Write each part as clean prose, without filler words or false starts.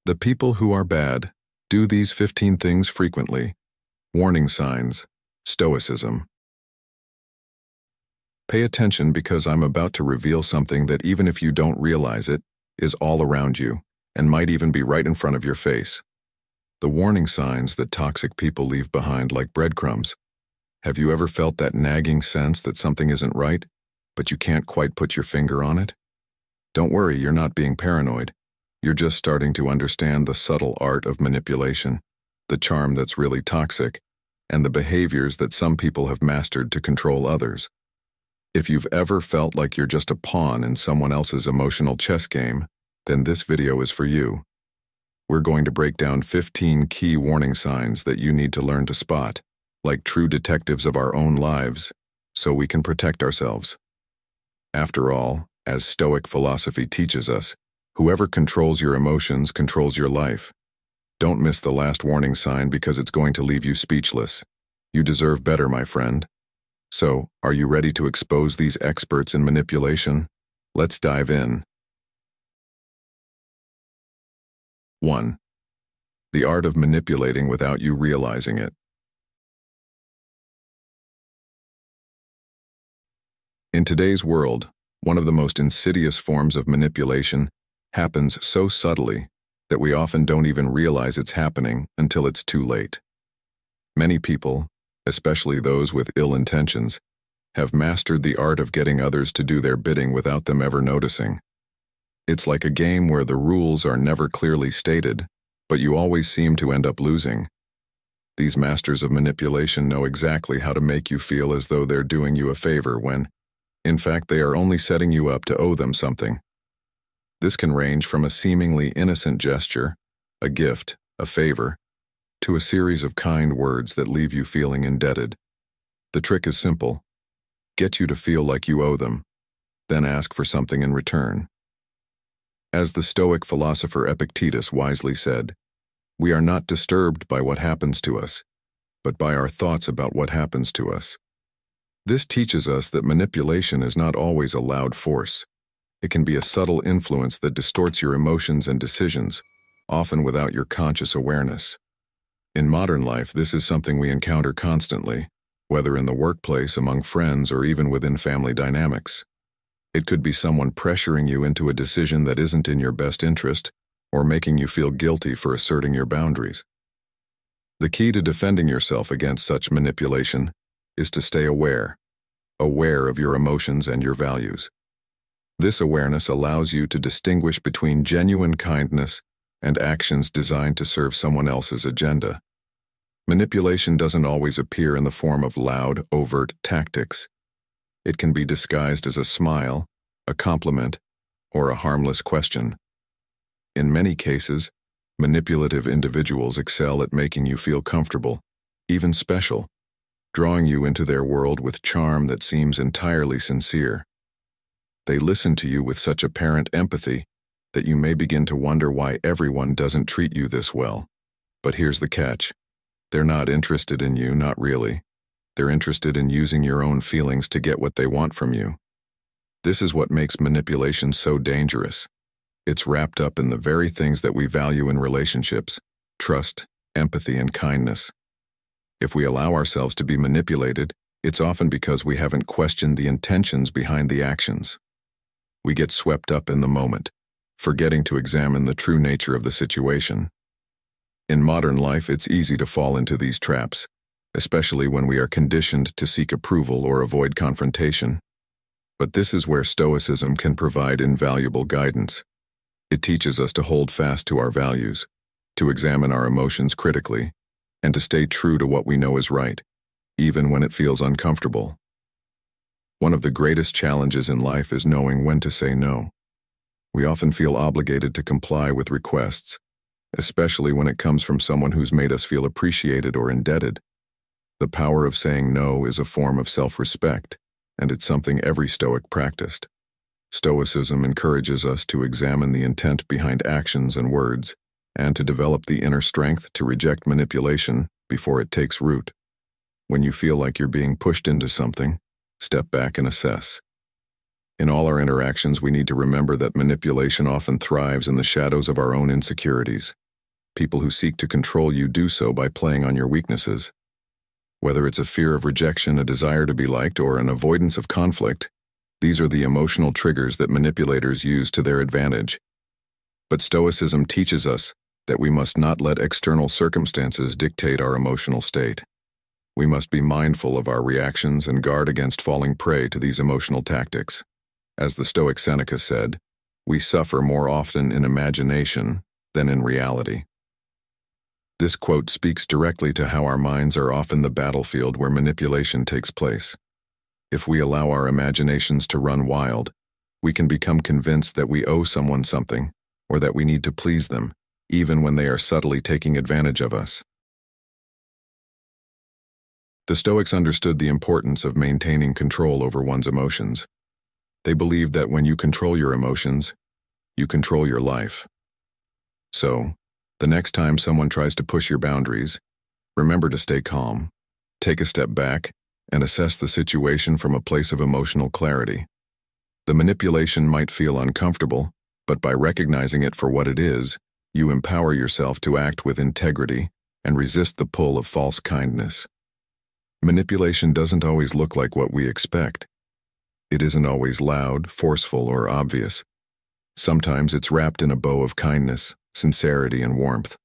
The people who are bad do these 15 things frequently. Warning signs. Stoicism. Pay attention because I'm about to reveal something that, even if you don't realize it, is all around you and might even be right in front of your face. The warning signs that toxic people leave behind like breadcrumbs. Have you ever felt that nagging sense that something isn't right, but you can't quite put your finger on it? Don't worry, you're not being paranoid. You're just starting to understand the subtle art of manipulation, the charm that's really toxic, and the behaviors that some people have mastered to control others. If you've ever felt like you're just a pawn in someone else's emotional chess game, then this video is for you. We're going to break down 15 key warning signs that you need to learn to spot, like true detectives of our own lives, so we can protect ourselves. After all, as Stoic philosophy teaches us, whoever controls your emotions controls your life. Don't miss the last warning sign because it's going to leave you speechless. You deserve better, my friend. So, are you ready to expose these experts in manipulation? Let's dive in. 1. The art of manipulating without you realizing it. In today's world, one of the most insidious forms of manipulation happens so subtly that we often don't even realize it's happening until it's too late. Many people, especially those with ill intentions, have mastered the art of getting others to do their bidding without them ever noticing. It's like a game where the rules are never clearly stated, but you always seem to end up losing. These masters of manipulation know exactly how to make you feel as though they're doing you a favor when, in fact, they are only setting you up to owe them something. This can range from a seemingly innocent gesture, a gift, a favor, to a series of kind words that leave you feeling indebted. The trick is simple. Get you to feel like you owe them, then ask for something in return. As the Stoic philosopher Epictetus wisely said, we are not disturbed by what happens to us, but by our thoughts about what happens to us. This teaches us that manipulation is not always a loud force. It can be a subtle influence that distorts your emotions and decisions, often without your conscious awareness. In modern life, this is something we encounter constantly, whether in the workplace, among friends, or even within family dynamics. It could be someone pressuring you into a decision that isn't in your best interest, or making you feel guilty for asserting your boundaries. The key to defending yourself against such manipulation is to stay aware of your emotions and your values. This awareness allows you to distinguish between genuine kindness and actions designed to serve someone else's agenda. Manipulation doesn't always appear in the form of loud, overt tactics. It can be disguised as a smile, a compliment, or a harmless question. In many cases, manipulative individuals excel at making you feel comfortable, even special, drawing you into their world with charm that seems entirely sincere. They listen to you with such apparent empathy that you may begin to wonder why everyone doesn't treat you this well. But here's the catch. They're not interested in you, not really. They're interested in using your own feelings to get what they want from you. This is what makes manipulation so dangerous. It's wrapped up in the very things that we value in relationships: trust, empathy, and kindness. If we allow ourselves to be manipulated, it's often because we haven't questioned the intentions behind the actions. We get swept up in the moment, forgetting to examine the true nature of the situation. In modern life, it's easy to fall into these traps, especially when we are conditioned to seek approval or avoid confrontation. But this is where Stoicism can provide invaluable guidance. It teaches us to hold fast to our values, to examine our emotions critically, and to stay true to what we know is right, even when it feels uncomfortable. One of the greatest challenges in life is knowing when to say no. We often feel obligated to comply with requests, especially when it comes from someone who's made us feel appreciated or indebted. The power of saying no is a form of self-respect, and it's something every Stoic practiced. Stoicism encourages us to examine the intent behind actions and words, and to develop the inner strength to reject manipulation before it takes root. When you feel like you're being pushed into something, step back and assess. In all our interactions, we need to remember that manipulation often thrives in the shadows of our own insecurities. People who seek to control you do so by playing on your weaknesses. Whether it's a fear of rejection, a desire to be liked, or an avoidance of conflict, these are the emotional triggers that manipulators use to their advantage. But Stoicism teaches us that we must not let external circumstances dictate our emotional state. We must be mindful of our reactions and guard against falling prey to these emotional tactics. As the Stoic Seneca said, we suffer more often in imagination than in reality. This quote speaks directly to how our minds are often the battlefield where manipulation takes place. If we allow our imaginations to run wild, we can become convinced that we owe someone something, or that we need to please them, even when they are subtly taking advantage of us. The Stoics understood the importance of maintaining control over one's emotions. They believed that when you control your emotions, you control your life. So, the next time someone tries to push your boundaries, remember to stay calm, take a step back, and assess the situation from a place of emotional clarity. The manipulation might feel uncomfortable, but by recognizing it for what it is, you empower yourself to act with integrity and resist the pull of false kindness. Manipulation doesn't always look like what we expect. It isn't always loud, forceful, or obvious. Sometimes it's wrapped in a bow of kindness, sincerity, and warmth.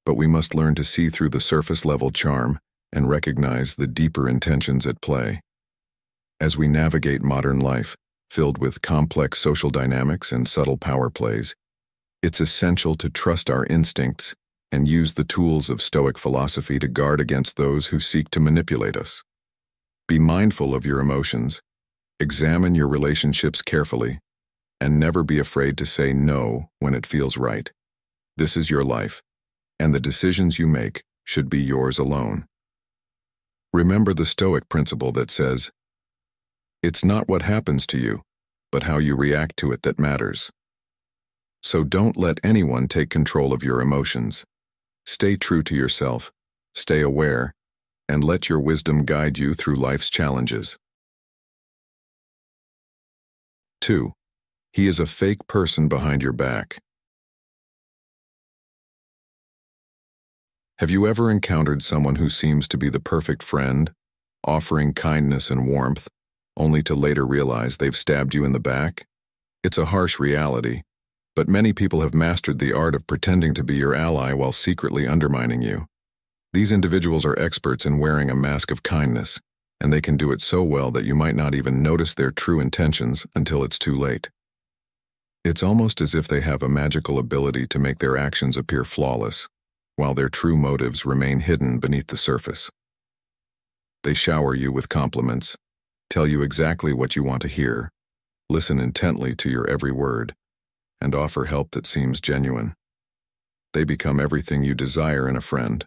But we must learn to see through the surface-level charm and recognize the deeper intentions at play. As we navigate modern life, filled with complex social dynamics and subtle power plays, it's essential to trust our instincts and use the tools of Stoic philosophy to guard against those who seek to manipulate us. Be mindful of your emotions, examine your relationships carefully, and never be afraid to say no when it feels right. This is your life, and the decisions you make should be yours alone. Remember the Stoic principle that says, "It's not what happens to you, but how you react to it that matters." So don't let anyone take control of your emotions. Stay true to yourself, stay aware, and let your wisdom guide you through life's challenges. 2. He is a fake person behind your back. Have you ever encountered someone who seems to be the perfect friend, offering kindness and warmth, only to later realize they've stabbed you in the back? It's a harsh reality, but many people have mastered the art of pretending to be your ally while secretly undermining you. These individuals are experts in wearing a mask of kindness, and they can do it so well that you might not even notice their true intentions until it's too late. It's almost as if they have a magical ability to make their actions appear flawless, while their true motives remain hidden beneath the surface. They shower you with compliments, tell you exactly what you want to hear, listen intently to your every word, and offer help that seems genuine. They become everything you desire in a friend,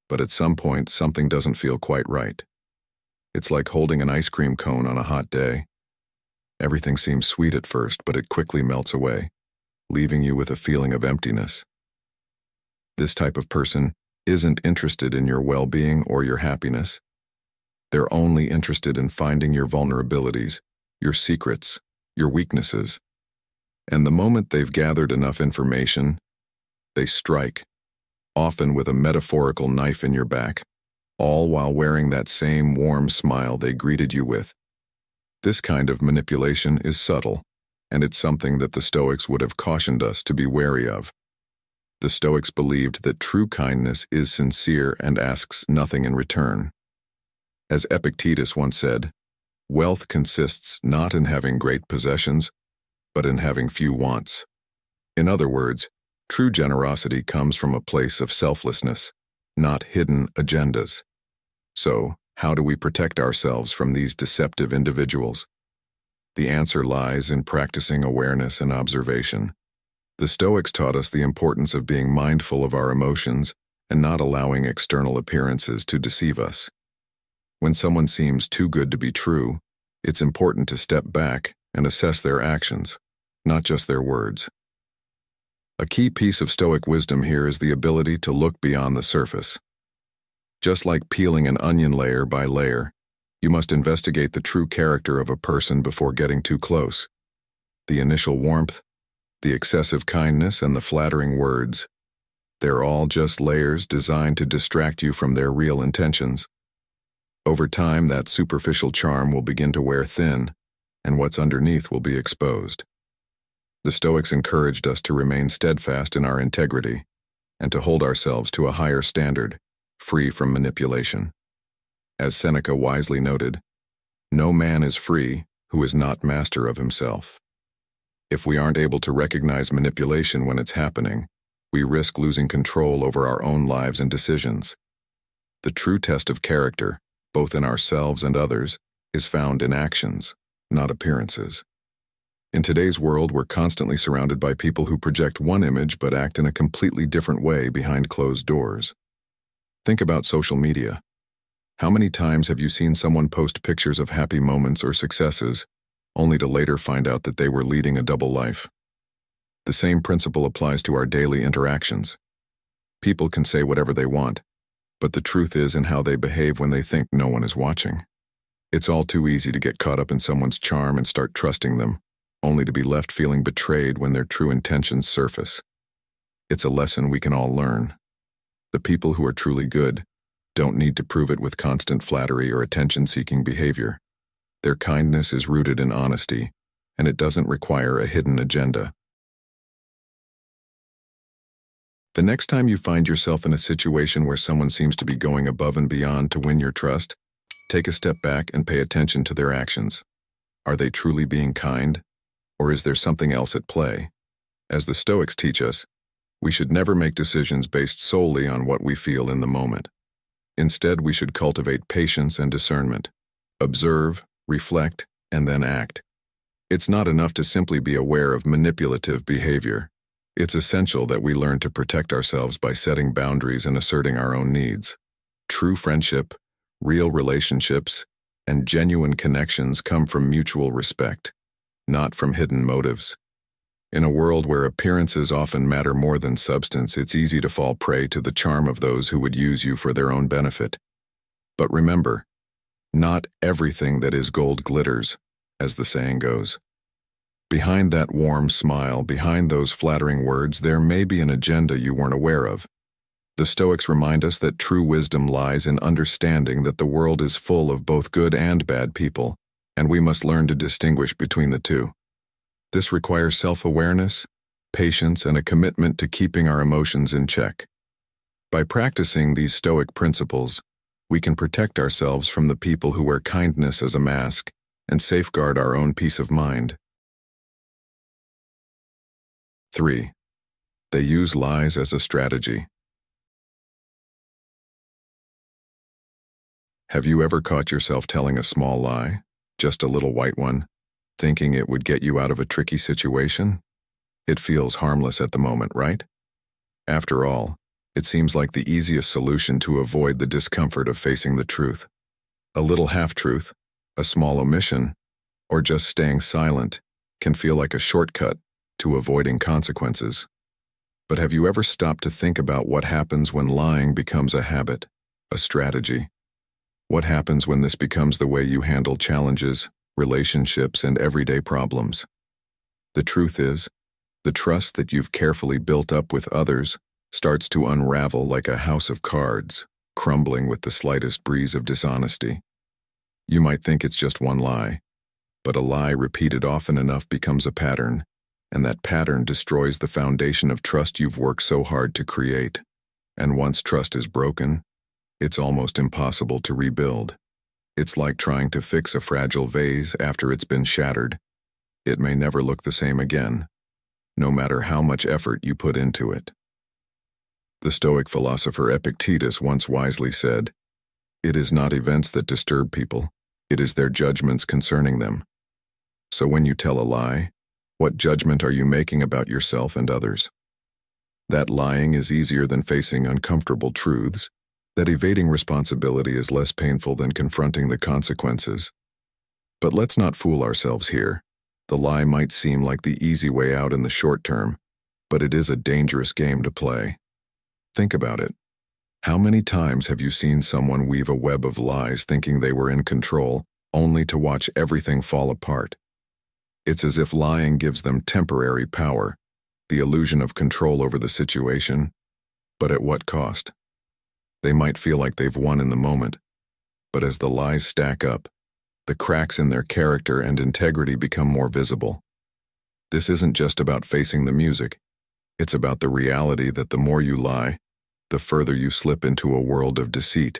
but at some point something doesn't feel quite right. It's like holding an ice cream cone on a hot day. Everything seems sweet at first, but it quickly melts away, leaving you with a feeling of emptiness. This type of person isn't interested in your well-being or your happiness. They're only interested in finding your vulnerabilities, your secrets, your weaknesses. And the moment they've gathered enough information, they strike, often with a metaphorical knife in your back, all while wearing that same warm smile they greeted you with. This kind of manipulation is subtle, and it's something that the Stoics would have cautioned us to be wary of. The Stoics believed that true kindness is sincere and asks nothing in return. As Epictetus once said, "Wealth consists not in having great possessions, but in having few wants." In other words, true generosity comes from a place of selflessness, not hidden agendas. So, how do we protect ourselves from these deceptive individuals? The answer lies in practicing awareness and observation. The Stoics taught us the importance of being mindful of our emotions and not allowing external appearances to deceive us. When someone seems too good to be true, it's important to step back and assess their actions, not just their words. A key piece of Stoic wisdom here is the ability to look beyond the surface. Just like peeling an onion layer by layer, You must investigate the true character of a person before getting too close. The initial warmth, the excessive kindness, and the flattering words. They're all just layers designed to distract you from their real intentions. Over time, that superficial charm will begin to wear thin, and what's underneath will be exposed. The Stoics encouraged us to remain steadfast in our integrity and to hold ourselves to a higher standard, free from manipulation. As Seneca wisely noted, "No man is free who is not master of himself." If we aren't able to recognize manipulation when it's happening, we risk losing control over our own lives and decisions. The true test of character, both in ourselves and others, is found in actions, not appearances. In today's world, we're constantly surrounded by people who project one image but act in a completely different way behind closed doors. Think about social media. How many times have you seen someone post pictures of happy moments or successes, only to later find out that they were leading a double life? The same principle applies to our daily interactions. People can say whatever they want, but the truth is in how they behave when they think no one is watching. It's all too easy to get caught up in someone's charm and start trusting them, only to be left feeling betrayed when their true intentions surface. It's a lesson we can all learn. The people who are truly good don't need to prove it with constant flattery or attention-seeking behavior. Their kindness is rooted in honesty, and it doesn't require a hidden agenda. The next time you find yourself in a situation where someone seems to be going above and beyond to win your trust, take a step back and pay attention to their actions. Are they truly being kind, or is there something else at play? As the Stoics teach us, we should never make decisions based solely on what we feel in the moment. Instead, we should cultivate patience and discernment. Observe, reflect, and then act. It's not enough to simply be aware of manipulative behavior. It's essential that we learn to protect ourselves by setting boundaries and asserting our own needs. True friendship, real relationships, and genuine connections come from mutual respect, not from hidden motives. In a world where appearances often matter more than substance, it's easy to fall prey to the charm of those who would use you for their own benefit. But remember, not everything that is gold glitters, as the saying goes. Behind that warm smile, behind those flattering words, there may be an agenda you weren't aware of. The Stoics remind us that true wisdom lies in understanding that the world is full of both good and bad people, and we must learn to distinguish between the two. This requires self-awareness, patience, and a commitment to keeping our emotions in check. By practicing these Stoic principles, we can protect ourselves from the people who wear kindness as a mask and safeguard our own peace of mind. 3. They use lies as a strategy. Have you ever caught yourself telling a small lie, just a little white one, thinking it would get you out of a tricky situation? It feels harmless at the moment, right? After all, it seems like the easiest solution to avoid the discomfort of facing the truth. A little half-truth, a small omission, or just staying silent can feel like a shortcut to avoiding consequences. But have you ever stopped to think about what happens when lying becomes a habit, a strategy? What happens when this becomes the way you handle challenges, relationships, and everyday problems? The truth is, the trust that you've carefully built up with others starts to unravel like a house of cards, crumbling with the slightest breeze of dishonesty. You might think it's just one lie, but a lie repeated often enough becomes a pattern, and that pattern destroys the foundation of trust you've worked so hard to create. And once trust is broken, it's almost impossible to rebuild. It's like trying to fix a fragile vase after it's been shattered. It may never look the same again, no matter how much effort you put into it. The Stoic philosopher Epictetus once wisely said, "It is not events that disturb people, it is their judgments concerning them." So when you tell a lie, what judgment are you making about yourself and others? That lying is easier than facing uncomfortable truths, that evading responsibility is less painful than confronting the consequences. But let's not fool ourselves here. The lie might seem like the easy way out in the short term, but it is a dangerous game to play. Think about it. How many times have you seen someone weave a web of lies thinking they were in control, only to watch everything fall apart? It's as if lying gives them temporary power, the illusion of control over the situation, but at what cost? They might feel like they've won in the moment, but as the lies stack up, the cracks in their character and integrity become more visible. This isn't just about facing the music. It's about the reality that the more you lie, the further you slip into a world of deceit,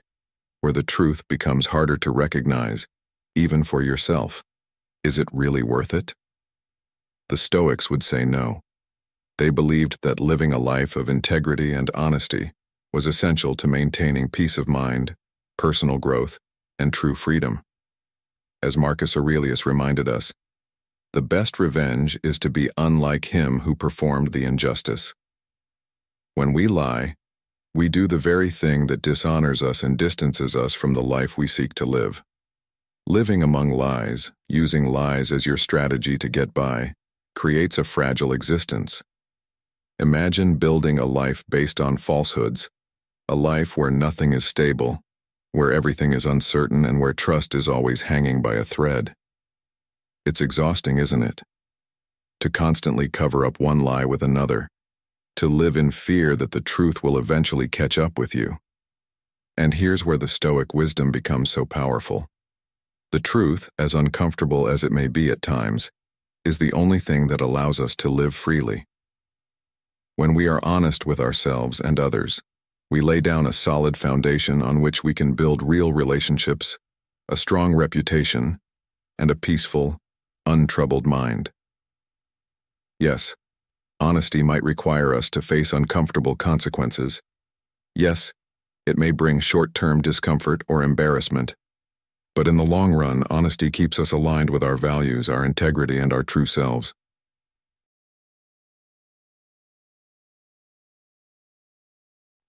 where the truth becomes harder to recognize, even for yourself. Is it really worth it? The Stoics would say no. They believed that living a life of integrity and honesty was essential to maintaining peace of mind, personal growth, and true freedom. As Marcus Aurelius reminded us, the best revenge is to be unlike him who performed the injustice. When we lie, we do the very thing that dishonors us and distances us from the life we seek to live. Living among lies, using lies as your strategy to get by, creates a fragile existence. Imagine building a life based on falsehoods, a life where nothing is stable, where everything is uncertain, and where trust is always hanging by a thread. It's exhausting, isn't it? To constantly cover up one lie with another, to live in fear that the truth will eventually catch up with you. And here's where the Stoic wisdom becomes so powerful. The truth, as uncomfortable as it may be at times, is the only thing that allows us to live freely. When we are honest with ourselves and others, we lay down a solid foundation on which we can build real relationships, a strong reputation, and a peaceful, untroubled mind. Yes, honesty might require us to face uncomfortable consequences. Yes, it may bring short-term discomfort or embarrassment. But in the long run, honesty keeps us aligned with our values, our integrity, and our true selves.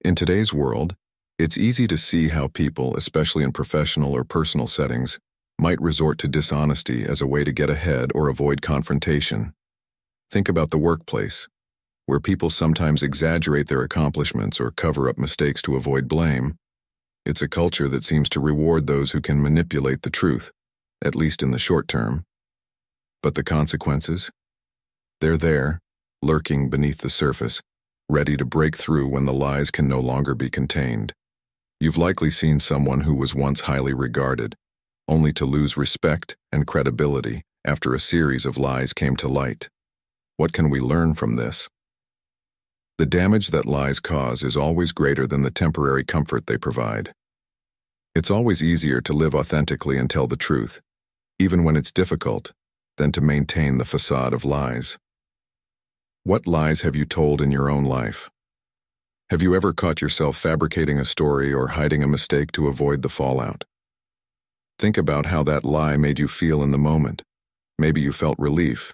In today's world, it's easy to see how people, especially in professional or personal settings, might resort to dishonesty as a way to get ahead or avoid confrontation. Think about the workplace, where people sometimes exaggerate their accomplishments or cover up mistakes to avoid blame. It's a culture that seems to reward those who can manipulate the truth, at least in the short term. But the consequences? They're there, lurking beneath the surface, ready to break through when the lies can no longer be contained. You've likely seen someone who was once highly regarded, only to lose respect and credibility after a series of lies came to light. What can we learn from this? The damage that lies cause is always greater than the temporary comfort they provide. It's always easier to live authentically and tell the truth, even when it's difficult, than to maintain the facade of lies. What lies have you told in your own life? Have you ever caught yourself fabricating a story or hiding a mistake to avoid the fallout? Think about how that lie made you feel in the moment. Maybe you felt relief,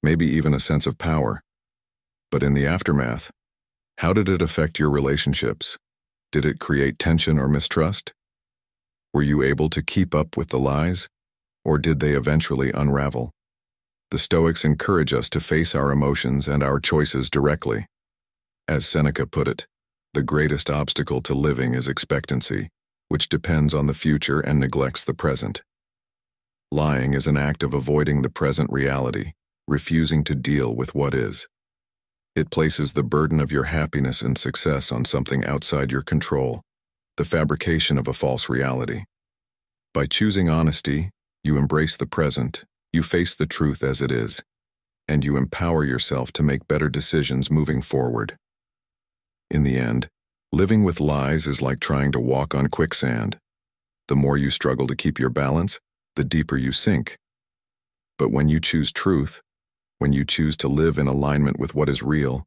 maybe even a sense of power. But in the aftermath, how did it affect your relationships? Did it create tension or mistrust? Were you able to keep up with the lies, or did they eventually unravel? The Stoics encourage us to face our emotions and our choices directly. As Seneca put it, the greatest obstacle to living is expectancy, which depends on the future and neglects the present. Lying is an act of avoiding the present reality, refusing to deal with what is. It places the burden of your happiness and success on something outside your control, the fabrication of a false reality. By choosing honesty, you embrace the present, you face the truth as it is, and you empower yourself to make better decisions moving forward. In the end, living with lies is like trying to walk on quicksand. The more you struggle to keep your balance, the deeper you sink. But when you choose truth, when you choose to live in alignment with what is real,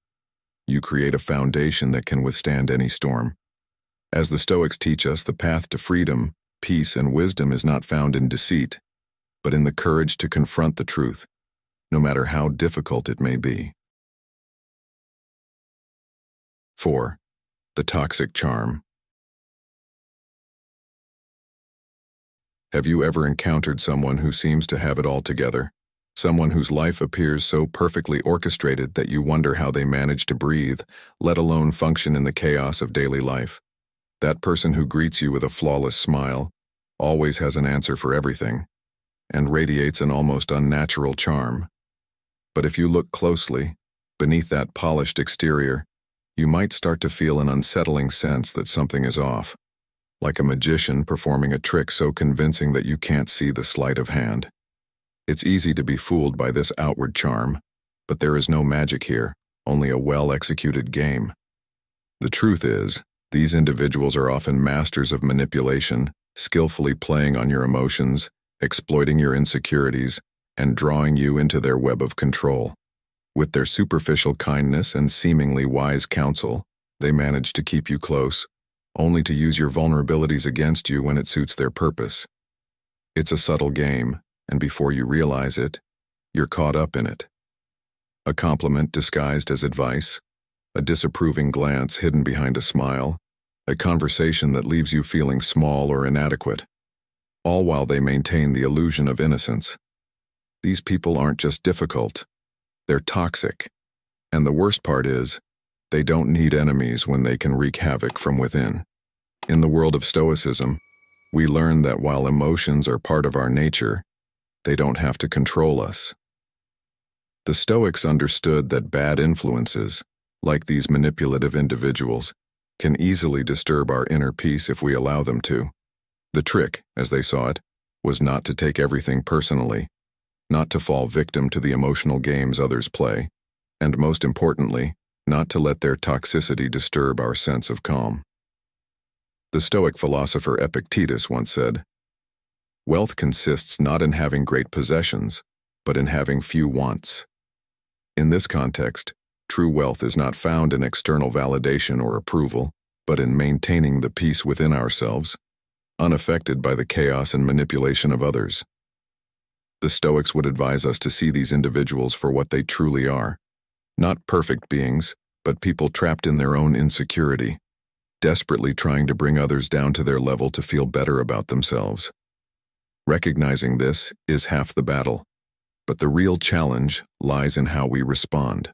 you create a foundation that can withstand any storm. As the Stoics teach us, the path to freedom, peace, and wisdom is not found in deceit, but in the courage to confront the truth, no matter how difficult it may be. 4. The toxic charm. Have you ever encountered someone who seems to have it all together? Someone whose life appears so perfectly orchestrated that you wonder how they manage to breathe, let alone function in the chaos of daily life? That person who greets you with a flawless smile, always has an answer for everything, and radiates an almost unnatural charm. But if you look closely, beneath that polished exterior, you might start to feel an unsettling sense that something is off, like a magician performing a trick so convincing that you can't see the sleight of hand. It's easy to be fooled by this outward charm, but there is no magic here, only a well-executed game. The truth is, these individuals are often masters of manipulation, skillfully playing on your emotions, exploiting your insecurities, and drawing you into their web of control. With their superficial kindness and seemingly wise counsel, they manage to keep you close, only to use your vulnerabilities against you when it suits their purpose. It's a subtle game, and before you realize it, you're caught up in it. A compliment disguised as advice, a disapproving glance hidden behind a smile, a conversation that leaves you feeling small or inadequate, all while they maintain the illusion of innocence. These people aren't just difficult, they're toxic. And the worst part is, they don't need enemies when they can wreak havoc from within. In the world of Stoicism, we learn that while emotions are part of our nature, they don't have to control us. The Stoics understood that bad influences, like these manipulative individuals, can easily disturb our inner peace if we allow them to. The trick, as they saw it, was not to take everything personally, not to fall victim to the emotional games others play, and most importantly, not to let their toxicity disturb our sense of calm. The Stoic philosopher Epictetus once said, "Wealth consists not in having great possessions, but in having few wants." In this context, true wealth is not found in external validation or approval, but in maintaining the peace within ourselves, unaffected by the chaos and manipulation of others. The Stoics would advise us to see these individuals for what they truly are, not perfect beings, but people trapped in their own insecurity, desperately trying to bring others down to their level to feel better about themselves. Recognizing this is half the battle, but the real challenge lies in how we respond.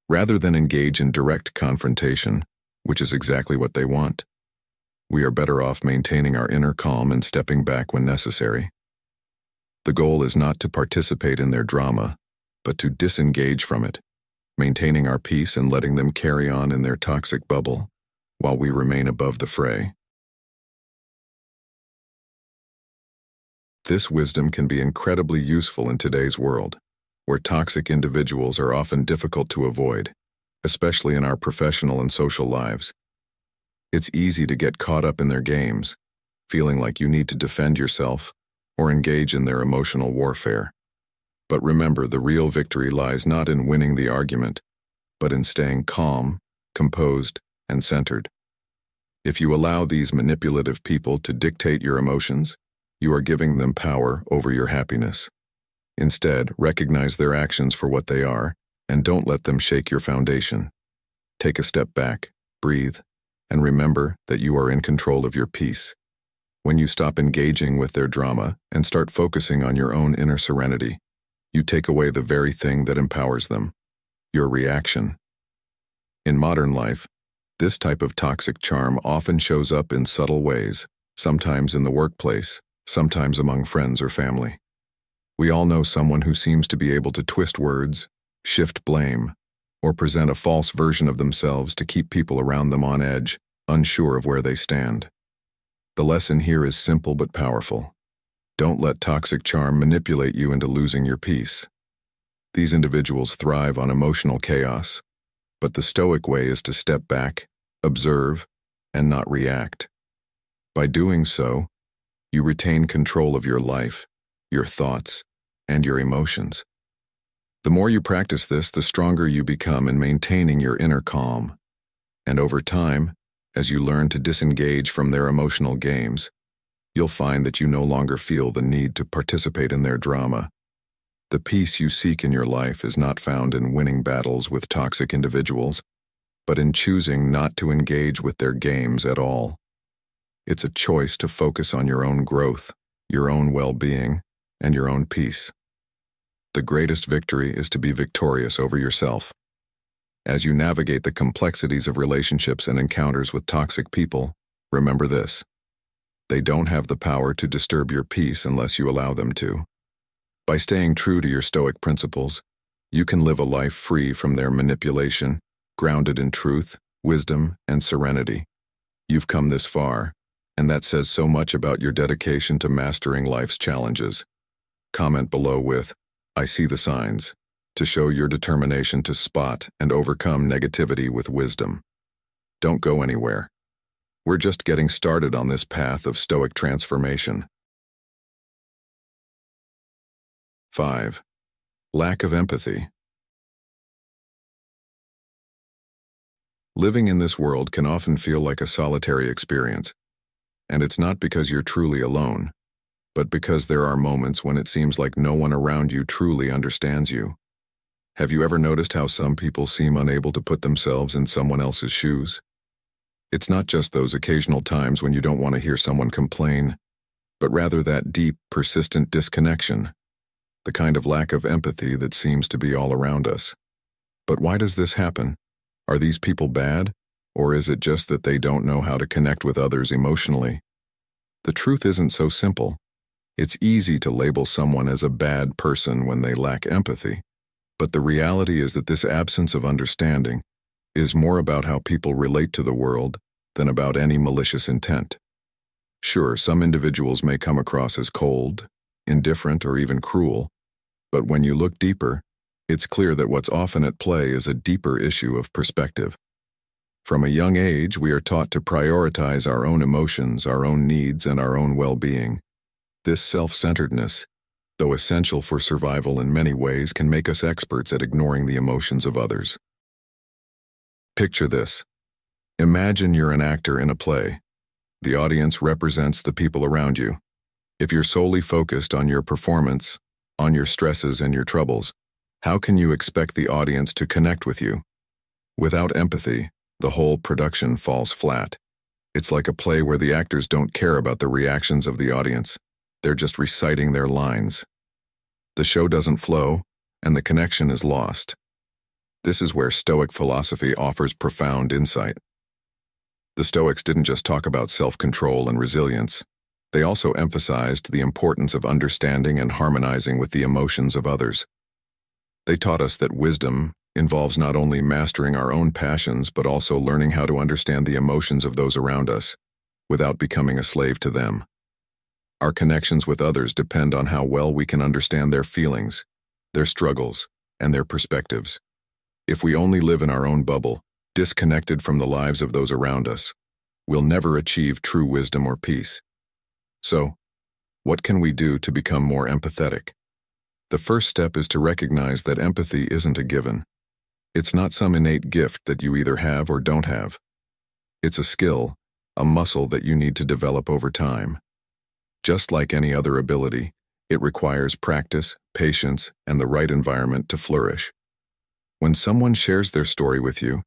Rather than engage in direct confrontation, which is exactly what they want, we are better off maintaining our inner calm and stepping back when necessary. The goal is not to participate in their drama, but to disengage from it, maintaining our peace and letting them carry on in their toxic bubble, while we remain above the fray. This wisdom can be incredibly useful in today's world, where toxic individuals are often difficult to avoid, especially in our professional and social lives. It's easy to get caught up in their games, feeling like you need to defend yourself or engage in their emotional warfare. But remember, the real victory lies not in winning the argument, but in staying calm, composed, and centered. If you allow these manipulative people to dictate your emotions, you are giving them power over your happiness. Instead, recognize their actions for what they are, and don't let them shake your foundation. Take a step back, breathe, and remember that you are in control of your peace. When you stop engaging with their drama and start focusing on your own inner serenity, you take away the very thing that empowers them, your reaction. In modern life, this type of toxic charm often shows up in subtle ways, sometimes in the workplace, sometimes among friends or family. We all know someone who seems to be able to twist words, shift blame, or present a false version of themselves to keep people around them on edge, unsure of where they stand. The lesson here is simple but powerful. Don't let toxic charm manipulate you into losing your peace. These individuals thrive on emotional chaos, but the Stoic way is to step back, observe, and not react. By doing so, you retain control of your life, your thoughts, and your emotions. The more you practice this, the stronger you become in maintaining your inner calm. And over time, as you learn to disengage from their emotional games, you'll find that you no longer feel the need to participate in their drama. The peace you seek in your life is not found in winning battles with toxic individuals, but in choosing not to engage with their games at all. It's a choice to focus on your own growth, your own well-being, and your own peace. The greatest victory is to be victorious over yourself. As you navigate the complexities of relationships and encounters with toxic people, Remember this: they don't have the power to disturb your peace unless you allow them to. By staying true to your Stoic principles, you can live a life free from their manipulation, grounded in truth, wisdom, and serenity. You've come this far, and that says so much about your dedication to mastering life's challenges. Comment below with, "I see the signs," to show your determination to spot and overcome negativity with wisdom. Don't go anywhere. We're just getting started on this path of Stoic transformation. 5. Lack of empathy. Living in this world can often feel like a solitary experience, and it's not because you're truly alone, but because there are moments when it seems like no one around you truly understands you. Have you ever noticed how some people seem unable to put themselves in someone else's shoes? It's not just those occasional times when you don't want to hear someone complain, but rather that deep, persistent disconnection, the kind of lack of empathy that seems to be all around us. But why does this happen? Are these people bad, or is it just that they don't know how to connect with others emotionally? The truth isn't so simple. It's easy to label someone as a bad person when they lack empathy, but the reality is that this absence of understanding is more about how people relate to the world than about any malicious intent. Sure, some individuals may come across as cold, indifferent, or even cruel, but when you look deeper, it's clear that what's often at play is a deeper issue of perspective. From a young age, we are taught to prioritize our own emotions, our own needs, and our own well-being. This self-centeredness, though essential for survival in many ways, can make us experts at ignoring the emotions of others. Picture this. Imagine you're an actor in a play. The audience represents the people around you. If you're solely focused on your performance, on your stresses and your troubles, how can you expect the audience to connect with you? Without empathy, the whole production falls flat. It's like a play where the actors don't care about the reactions of the audience. They're just reciting their lines. The show doesn't flow, and the connection is lost. This is where Stoic philosophy offers profound insight. The Stoics didn't just talk about self-control and resilience. They also emphasized the importance of understanding and harmonizing with the emotions of others. They taught us that wisdom involves not only mastering our own passions but also learning how to understand the emotions of those around us, without becoming a slave to them. Our connections with others depend on how well we can understand their feelings, their struggles, and their perspectives. If we only live in our own bubble, disconnected from the lives of those around us, we'll never achieve true wisdom or peace. So, what can we do to become more empathetic? The first step is to recognize that empathy isn't a given. It's not some innate gift that you either have or don't have. It's a skill, a muscle that you need to develop over time. Just like any other ability, it requires practice, patience, and the right environment to flourish. When someone shares their story with you,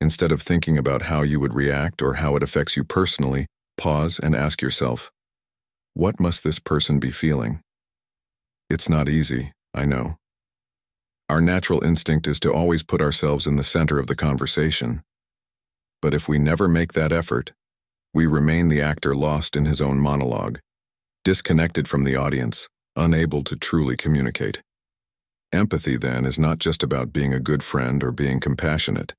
instead of thinking about how you would react or how it affects you personally, pause and ask yourself, what must this person be feeling? It's not easy, I know. Our natural instinct is to always put ourselves in the center of the conversation. But if we never make that effort, we remain the actor lost in his own monologue, disconnected from the audience, unable to truly communicate. Empathy, then, is not just about being a good friend or being compassionate.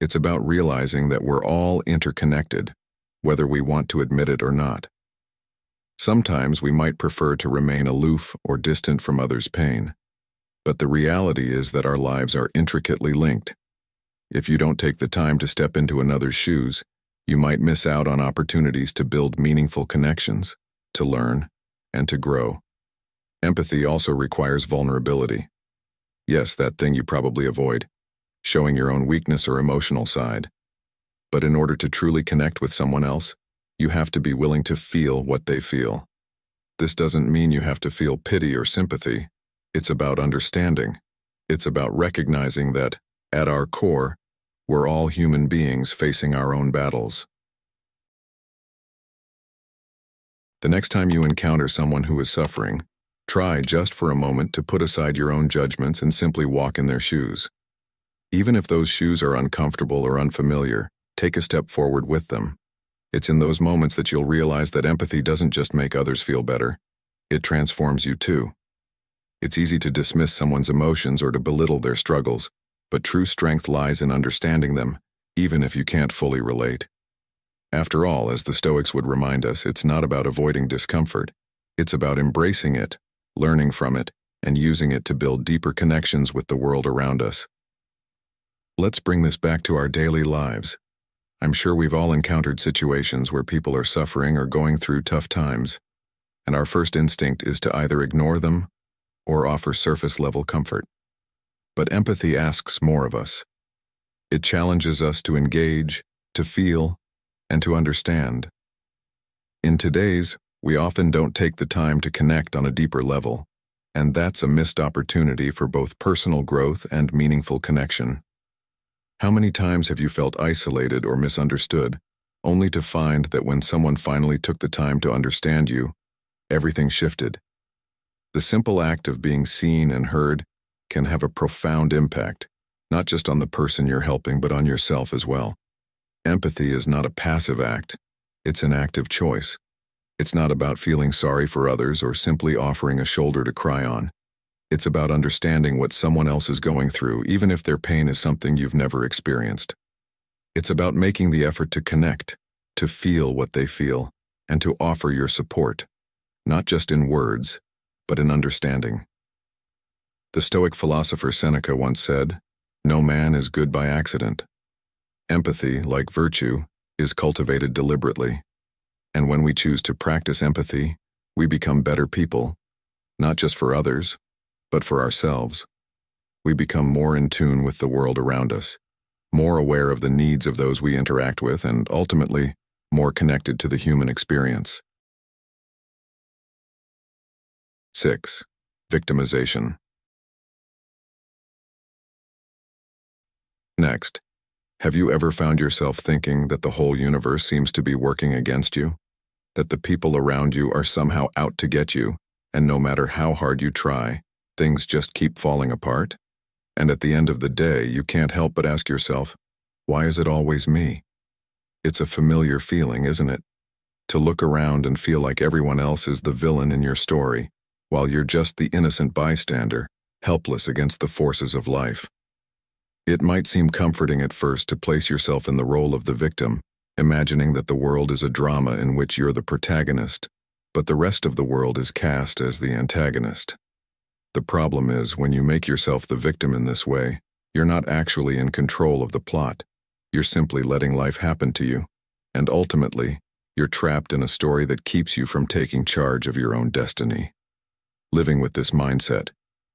It's about realizing that we're all interconnected, whether we want to admit it or not. Sometimes we might prefer to remain aloof or distant from others' pain, but the reality is that our lives are intricately linked. If you don't take the time to step into another's shoes, you might miss out on opportunities to build meaningful connections, to learn, and to grow. Empathy also requires vulnerability. Yes, that thing you probably avoid, showing your own weakness or emotional side. But in order to truly connect with someone else, you have to be willing to feel what they feel. This doesn't mean you have to feel pity or sympathy. It's about understanding. It's about recognizing that, at our core, we're all human beings facing our own battles. The next time you encounter someone who is suffering, try just for a moment to put aside your own judgments and simply walk in their shoes. Even if those shoes are uncomfortable or unfamiliar, take a step forward with them. It's in those moments that you'll realize that empathy doesn't just make others feel better, it transforms you too. It's easy to dismiss someone's emotions or to belittle their struggles, but true strength lies in understanding them, even if you can't fully relate. After all, as the Stoics would remind us, it's not about avoiding discomfort. It's about embracing it, learning from it, and using it to build deeper connections with the world around us. Let's bring this back to our daily lives. I'm sure we've all encountered situations where people are suffering or going through tough times, and our first instinct is to either ignore them or offer surface-level comfort. But empathy asks more of us. It challenges us to engage, to feel, and to understand. In today's, we often don't take the time to connect on a deeper level, and that's a missed opportunity for both personal growth and meaningful connection. How many times have you felt isolated or misunderstood, only to find that when someone finally took the time to understand you, everything shifted? The simple act of being seen and heard can have a profound impact, not just on the person you're helping, but on yourself as well. Empathy is not a passive act, it's an active choice. It's not about feeling sorry for others or simply offering a shoulder to cry on. It's about understanding what someone else is going through, even if their pain is something you've never experienced. It's about making the effort to connect, to feel what they feel, and to offer your support, not just in words, but in understanding. The Stoic philosopher Seneca once said, "No man is good by accident." Empathy, like virtue, is cultivated deliberately. And when we choose to practice empathy, we become better people, not just for others, but for ourselves. We become more in tune with the world around us, more aware of the needs of those we interact with, and ultimately, more connected to the human experience. 6. Victimization. Next, have you ever found yourself thinking that the whole universe seems to be working against you? That the people around you are somehow out to get you, and no matter how hard you try, things just keep falling apart? And at the end of the day, you can't help but ask yourself, why is it always me? It's a familiar feeling, isn't it? To look around and feel like everyone else is the villain in your story, while you're just the innocent bystander, helpless against the forces of life. It might seem comforting at first to place yourself in the role of the victim, imagining that the world is a drama in which you're the protagonist, but the rest of the world is cast as the antagonist. The problem is, when you make yourself the victim in this way, you're not actually in control of the plot. You're simply letting life happen to you, and ultimately, you're trapped in a story that keeps you from taking charge of your own destiny. Living with this mindset,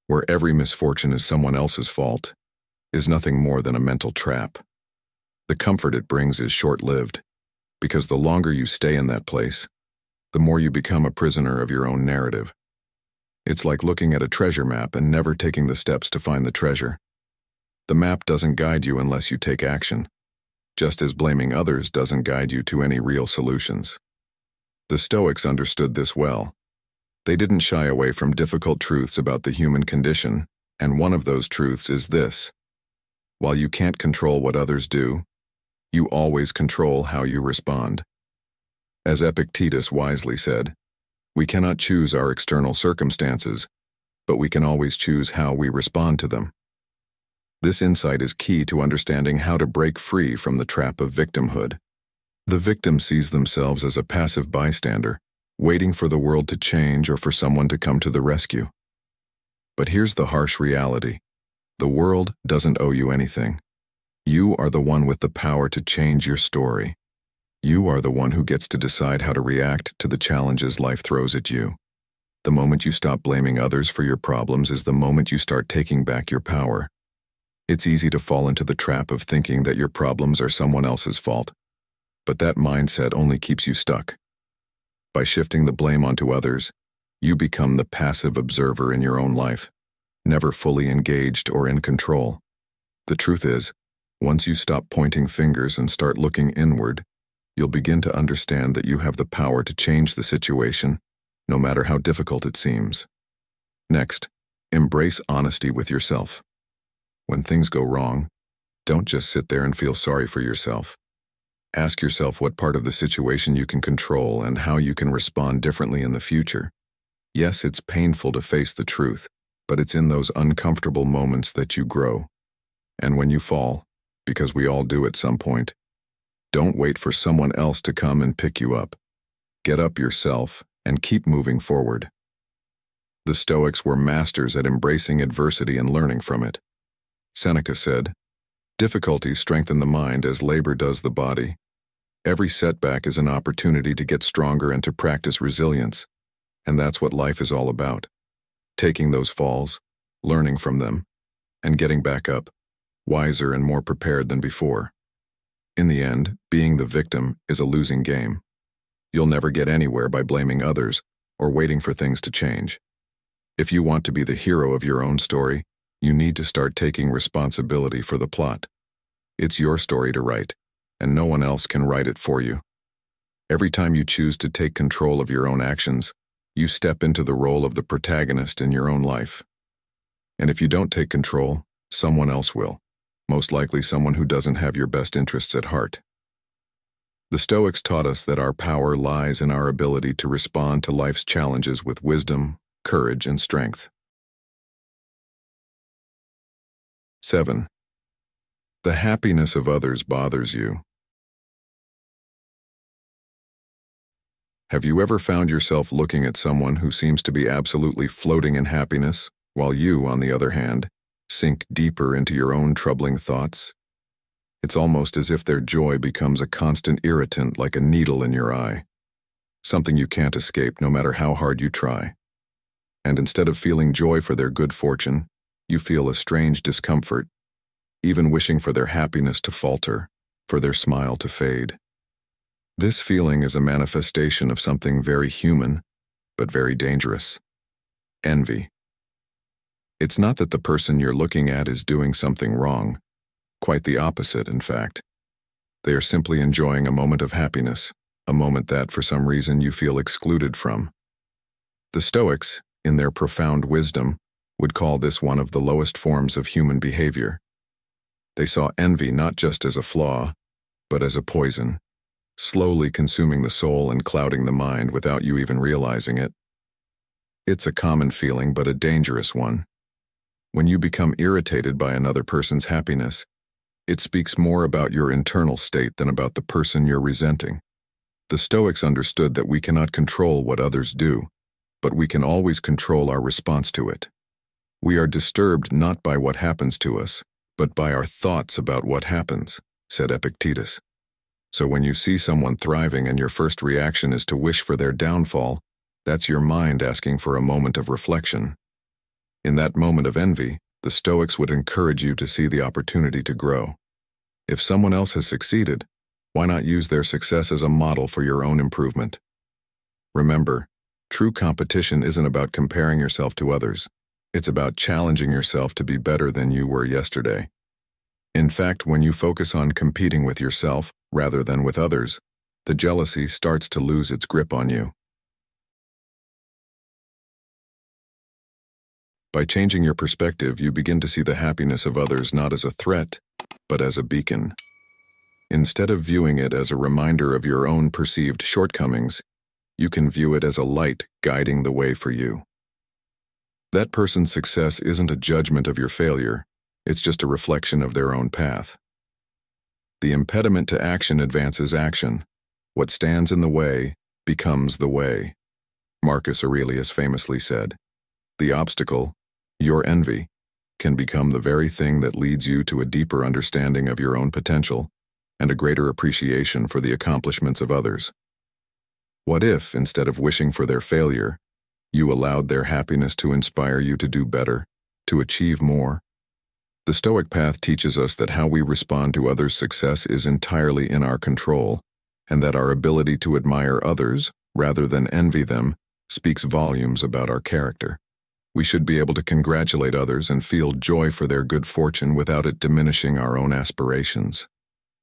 where every misfortune is someone else's fault, is nothing more than a mental trap. The comfort it brings is short-lived, because the longer you stay in that place, the more you become a prisoner of your own narrative. It's like looking at a treasure map and never taking the steps to find the treasure. The map doesn't guide you unless you take action, just as blaming others doesn't guide you to any real solutions. The Stoics understood this well. They didn't shy away from difficult truths about the human condition, and one of those truths is this: while you can't control what others do, you always control how you respond. As Epictetus wisely said, we cannot choose our external circumstances, but we can always choose how we respond to them. This insight is key to understanding how to break free from the trap of victimhood. The victim sees themselves as a passive bystander, waiting for the world to change or for someone to come to the rescue. But here's the harsh reality. The world doesn't owe you anything. You are the one with the power to change your story. You are the one who gets to decide how to react to the challenges life throws at you. The moment you stop blaming others for your problems is the moment you start taking back your power. It's easy to fall into the trap of thinking that your problems are someone else's fault, but that mindset only keeps you stuck. By shifting the blame onto others, you become the passive observer in your own life, never fully engaged or in control. The truth is, once you stop pointing fingers and start looking inward, you'll begin to understand that you have the power to change the situation, no matter how difficult it seems. Next, embrace honesty with yourself. When things go wrong, don't just sit there and feel sorry for yourself. Ask yourself what part of the situation you can control and how you can respond differently in the future. Yes, it's painful to face the truth, but it's in those uncomfortable moments that you grow. And when you fall, because we all do at some point, don't wait for someone else to come and pick you up. Get up yourself and keep moving forward. The Stoics were masters at embracing adversity and learning from it. Seneca said, "Difficulties strengthen the mind as labor does the body. Every setback is an opportunity to get stronger and to practice resilience. And that's what life is all about. Taking those falls, learning from them, and getting back up, wiser and more prepared than before. In the end, being the victim is a losing game. You'll never get anywhere by blaming others or waiting for things to change. If you want to be the hero of your own story, you need to start taking responsibility for the plot. It's your story to write, and no one else can write it for you. Every time you choose to take control of your own actions, you step into the role of the protagonist in your own life. And if you don't take control, someone else will, most likely someone who doesn't have your best interests at heart. The Stoics taught us that our power lies in our ability to respond to life's challenges with wisdom, courage, and strength. 7. The happiness of others bothers you. Have you ever found yourself looking at someone who seems to be absolutely floating in happiness, while you, on the other hand, sink deeper into your own troubling thoughts? It's almost as if their joy becomes a constant irritant like a needle in your eye, something you can't escape no matter how hard you try. And instead of feeling joy for their good fortune, you feel a strange discomfort, even wishing for their happiness to falter, for their smile to fade. This feeling is a manifestation of something very human, but very dangerous: envy. It's not that the person you're looking at is doing something wrong. Quite the opposite, in fact. They are simply enjoying a moment of happiness, a moment that, for some reason, you feel excluded from. The Stoics, in their profound wisdom, would call this one of the lowest forms of human behavior. They saw envy not just as a flaw, but as a poison, slowly consuming the soul and clouding the mind without you even realizing it. It's a common feeling, but a dangerous one. When you become irritated by another person's happiness, it speaks more about your internal state than about the person you're resenting. The Stoics understood that we cannot control what others do, but we can always control our response to it. We are disturbed not by what happens to us, but by our thoughts about what happens, said Epictetus. So when you see someone thriving and your first reaction is to wish for their downfall, that's your mind asking for a moment of reflection. In that moment of envy, the Stoics would encourage you to see the opportunity to grow. If someone else has succeeded, why not use their success as a model for your own improvement? Remember, true competition isn't about comparing yourself to others. It's about challenging yourself to be better than you were yesterday. In fact, when you focus on competing with yourself rather than with others, the jealousy starts to lose its grip on you. By changing your perspective, you begin to see the happiness of others not as a threat, but as a beacon. Instead of viewing it as a reminder of your own perceived shortcomings, you can view it as a light guiding the way for you. That person's success isn't a judgment of your failure, it's just a reflection of their own path. The impediment to action advances action. What stands in the way becomes the way. Marcus Aurelius famously said, "The obstacle, your envy, can become the very thing that leads you to a deeper understanding of your own potential and a greater appreciation for the accomplishments of others." What if, instead of wishing for their failure, you allowed their happiness to inspire you to do better, to achieve more? The Stoic path teaches us that how we respond to others' success is entirely in our control, and that our ability to admire others, rather than envy them, speaks volumes about our character. We should be able to congratulate others and feel joy for their good fortune without it diminishing our own aspirations.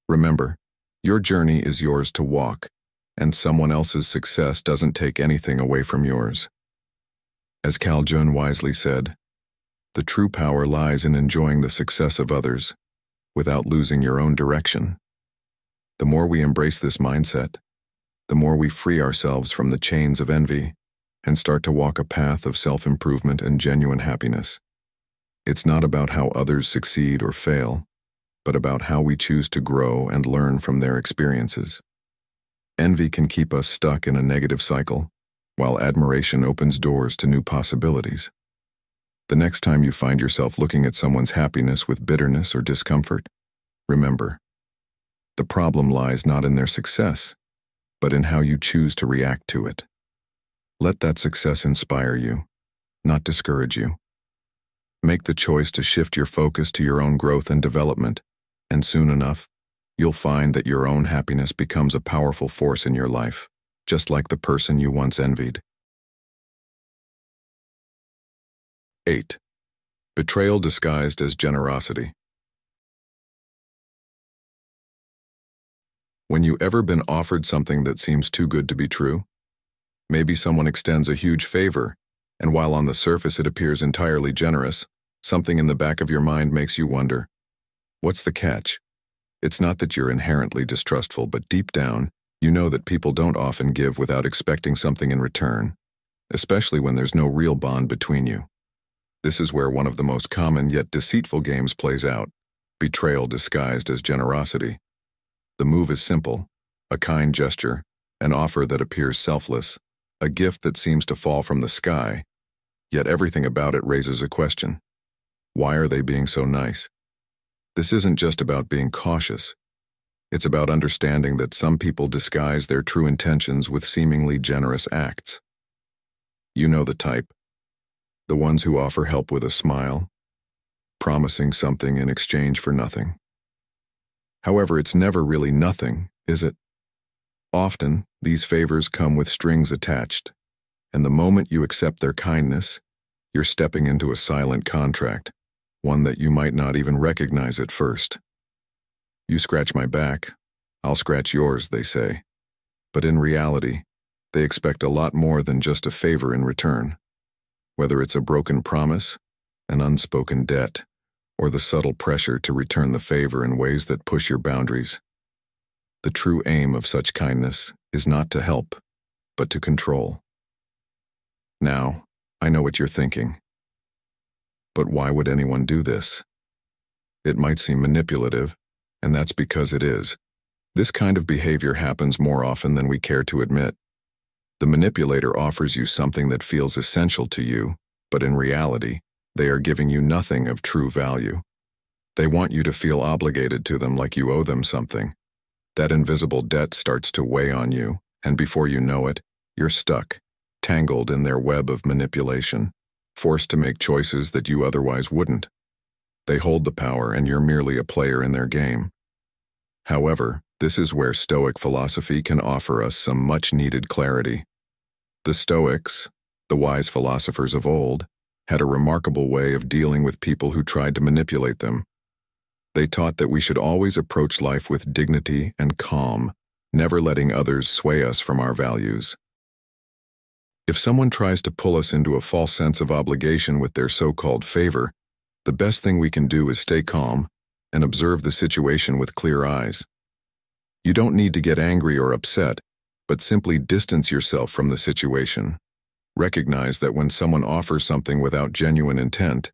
Remember, your journey is yours to walk, and someone else's success doesn't take anything away from yours. As Carl Jung wisely said, the true power lies in enjoying the success of others without losing your own direction. The more we embrace this mindset, the more we free ourselves from the chains of envy and start to walk a path of self-improvement and genuine happiness. It's not about how others succeed or fail, but about how we choose to grow and learn from their experiences. Envy can keep us stuck in a negative cycle, while admiration opens doors to new possibilities. The next time you find yourself looking at someone's happiness with bitterness or discomfort, remember, the problem lies not in their success, but in how you choose to react to it. Let that success inspire you, not discourage you. Make the choice to shift your focus to your own growth and development, and soon enough, you'll find that your own happiness becomes a powerful force in your life, just like the person you once envied. 8. Betrayal disguised as generosity. When you ever been offered something that seems too good to be true? Maybe someone extends a huge favor, and while on the surface it appears entirely generous, something in the back of your mind makes you wonder, what's the catch? It's not that you're inherently distrustful, but deep down, you know that people don't often give without expecting something in return, especially when there's no real bond between you. This is where one of the most common yet deceitful games plays out, betrayal disguised as generosity. The move is simple, a kind gesture, an offer that appears selfless, a gift that seems to fall from the sky, yet everything about it raises a question. Why are they being so nice? This isn't just about being cautious. It's about understanding that some people disguise their true intentions with seemingly generous acts. You know the type. The ones who offer help with a smile, promising something in exchange for nothing. However, it's never really nothing, is it? Often, these favors come with strings attached, and the moment you accept their kindness, you're stepping into a silent contract, one that you might not even recognize at first. You scratch my back, I'll scratch yours, they say. But in reality, they expect a lot more than just a favor in return. Whether it's a broken promise, an unspoken debt, or the subtle pressure to return the favor in ways that push your boundaries. The true aim of such kindness is not to help, but to control. Now, I know what you're thinking. But why would anyone do this? It might seem manipulative, and that's because it is. This kind of behavior happens more often than we care to admit. The manipulator offers you something that feels essential to you, but in reality, they are giving you nothing of true value. They want you to feel obligated to them like you owe them something. That invisible debt starts to weigh on you, and before you know it, you're stuck, tangled in their web of manipulation, forced to make choices that you otherwise wouldn't. They hold the power and you're merely a player in their game. However, this is where Stoic philosophy can offer us some much-needed clarity. The Stoics, the wise philosophers of old, had a remarkable way of dealing with people who tried to manipulate them. They taught that we should always approach life with dignity and calm, never letting others sway us from our values. If someone tries to pull us into a false sense of obligation with their so-called favor, the best thing we can do is stay calm and observe the situation with clear eyes. You don't need to get angry or upset, but simply distance yourself from the situation. Recognize that when someone offers something without genuine intent,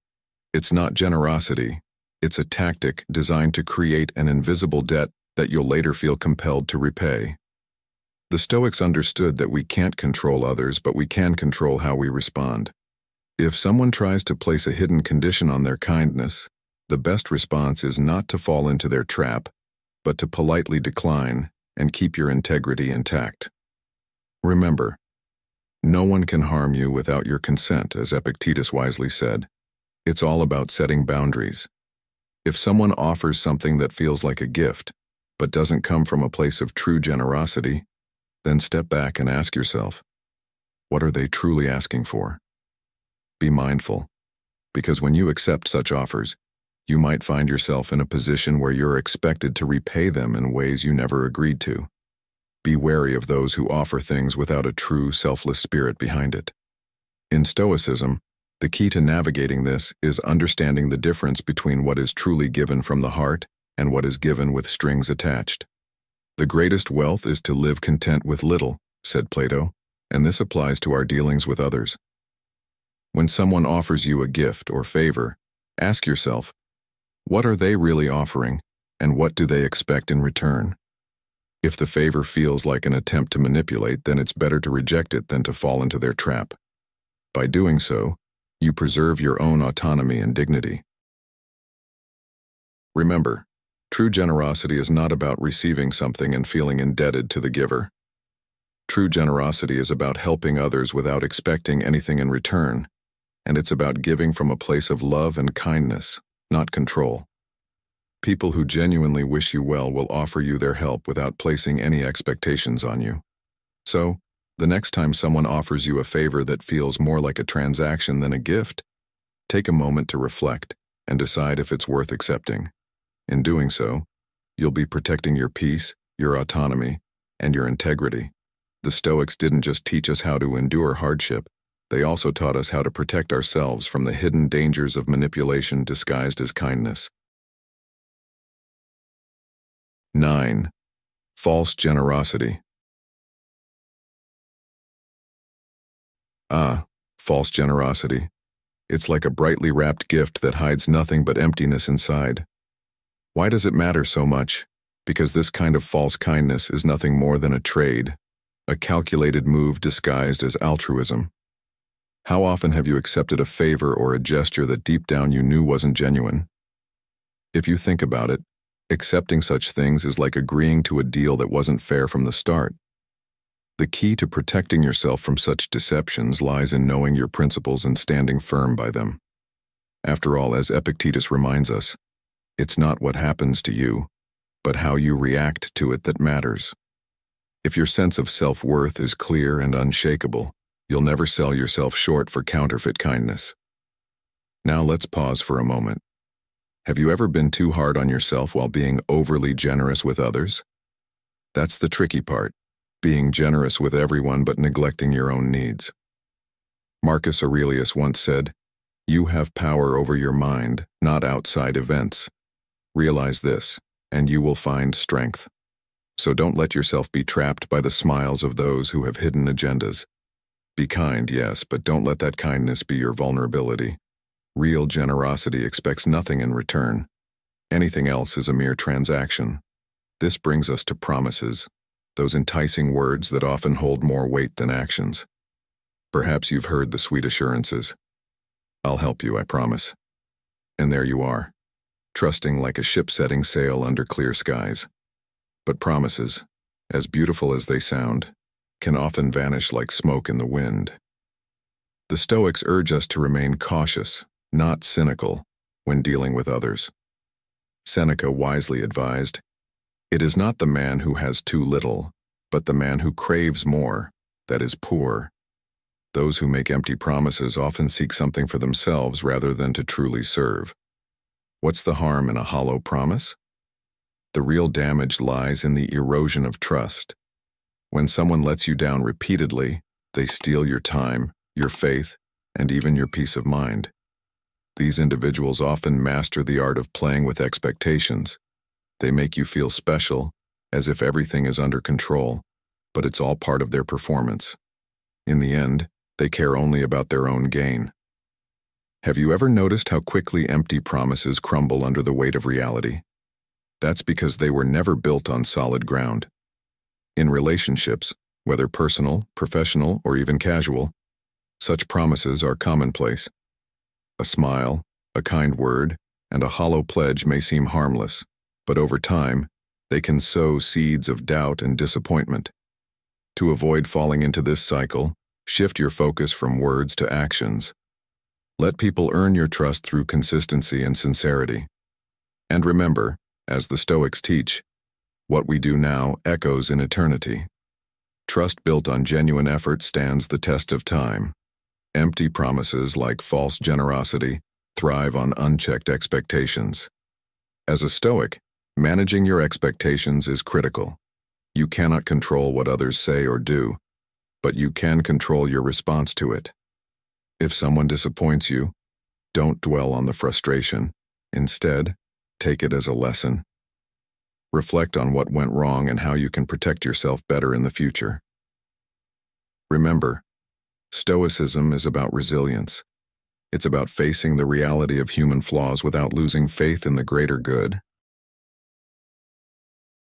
it's not generosity, it's a tactic designed to create an invisible debt that you'll later feel compelled to repay. The Stoics understood that we can't control others, but we can control how we respond. If someone tries to place a hidden condition on their kindness, the best response is not to fall into their trap, but to politely decline and keep your integrity intact. Remember, no one can harm you without your consent, as Epictetus wisely said. It's all about setting boundaries. If someone offers something that feels like a gift, but doesn't come from a place of true generosity, then step back and ask yourself, what are they truly asking for? Be mindful, because when you accept such offers, you might find yourself in a position where you're expected to repay them in ways you never agreed to. Be wary of those who offer things without a true, selfless spirit behind it. In Stoicism, the key to navigating this is understanding the difference between what is truly given from the heart and what is given with strings attached. The greatest wealth is to live content with little, said Plato, and this applies to our dealings with others. When someone offers you a gift or favor, ask yourself, what are they really offering, and what do they expect in return? If the favor feels like an attempt to manipulate, then it's better to reject it than to fall into their trap. By doing so, you preserve your own autonomy and dignity. Remember, true generosity is not about receiving something and feeling indebted to the giver. True generosity is about helping others without expecting anything in return, and it's about giving from a place of love and kindness, not control. People who genuinely wish you well will offer you their help without placing any expectations on you. So, the next time someone offers you a favor that feels more like a transaction than a gift, take a moment to reflect and decide if it's worth accepting. In doing so, you'll be protecting your peace, your autonomy, and your integrity. The Stoics didn't just teach us how to endure hardship, they also taught us how to protect ourselves from the hidden dangers of manipulation disguised as kindness. 9. False generosity. False generosity. It's like a brightly wrapped gift that hides nothing but emptiness inside. Why does it matter so much? Because this kind of false kindness is nothing more than a trade, a calculated move disguised as altruism. How often have you accepted a favor or a gesture that deep down you knew wasn't genuine? If you think about it, accepting such things is like agreeing to a deal that wasn't fair from the start. The key to protecting yourself from such deceptions lies in knowing your principles and standing firm by them. After all, as Epictetus reminds us, it's not what happens to you, but how you react to it that matters. If your sense of self-worth is clear and unshakable, you'll never sell yourself short for counterfeit kindness. Now let's pause for a moment. Have you ever been too hard on yourself while being overly generous with others? That's the tricky part, being generous with everyone but neglecting your own needs. Marcus Aurelius once said, "You have power over your mind, not outside events. Realize this, and you will find strength." So don't let yourself be trapped by the smiles of those who have hidden agendas. Be kind, yes, but don't let that kindness be your vulnerability. Real generosity expects nothing in return. Anything else is a mere transaction. This brings us to promises, those enticing words that often hold more weight than actions. Perhaps you've heard the sweet assurances. "I'll help you, I promise." And there you are, trusting like a ship setting sail under clear skies. But promises, as beautiful as they sound, can often vanish like smoke in the wind. The Stoics urge us to remain cautious, not cynical, when dealing with others. Seneca wisely advised, "It is not the man who has too little, but the man who craves more, that is poor." Those who make empty promises often seek something for themselves rather than to truly serve. What's the harm in a hollow promise? The real damage lies in the erosion of trust. When someone lets you down repeatedly, they steal your time, your faith, and even your peace of mind. These individuals often master the art of playing with expectations. They make you feel special, as if everything is under control, but it's all part of their performance. In the end, they care only about their own gain. Have you ever noticed how quickly empty promises crumble under the weight of reality? That's because they were never built on solid ground. In relationships, whether personal, professional, or even casual, such promises are commonplace. A smile, a kind word, and a hollow pledge may seem harmless, but over time, they can sow seeds of doubt and disappointment. To avoid falling into this cycle, shift your focus from words to actions. Let people earn your trust through consistency and sincerity. And remember, as the Stoics teach, what we do now echoes in eternity. Trust built on genuine effort stands the test of time. Empty promises, like false generosity, thrive on unchecked expectations. As a Stoic, managing your expectations is critical. You cannot control what others say or do, but you can control your response to it. If someone disappoints you, don't dwell on the frustration. Instead, take it as a lesson. Reflect on what went wrong and how you can protect yourself better in the future. Remember, Stoicism is about resilience. It's about facing the reality of human flaws without losing faith in the greater good.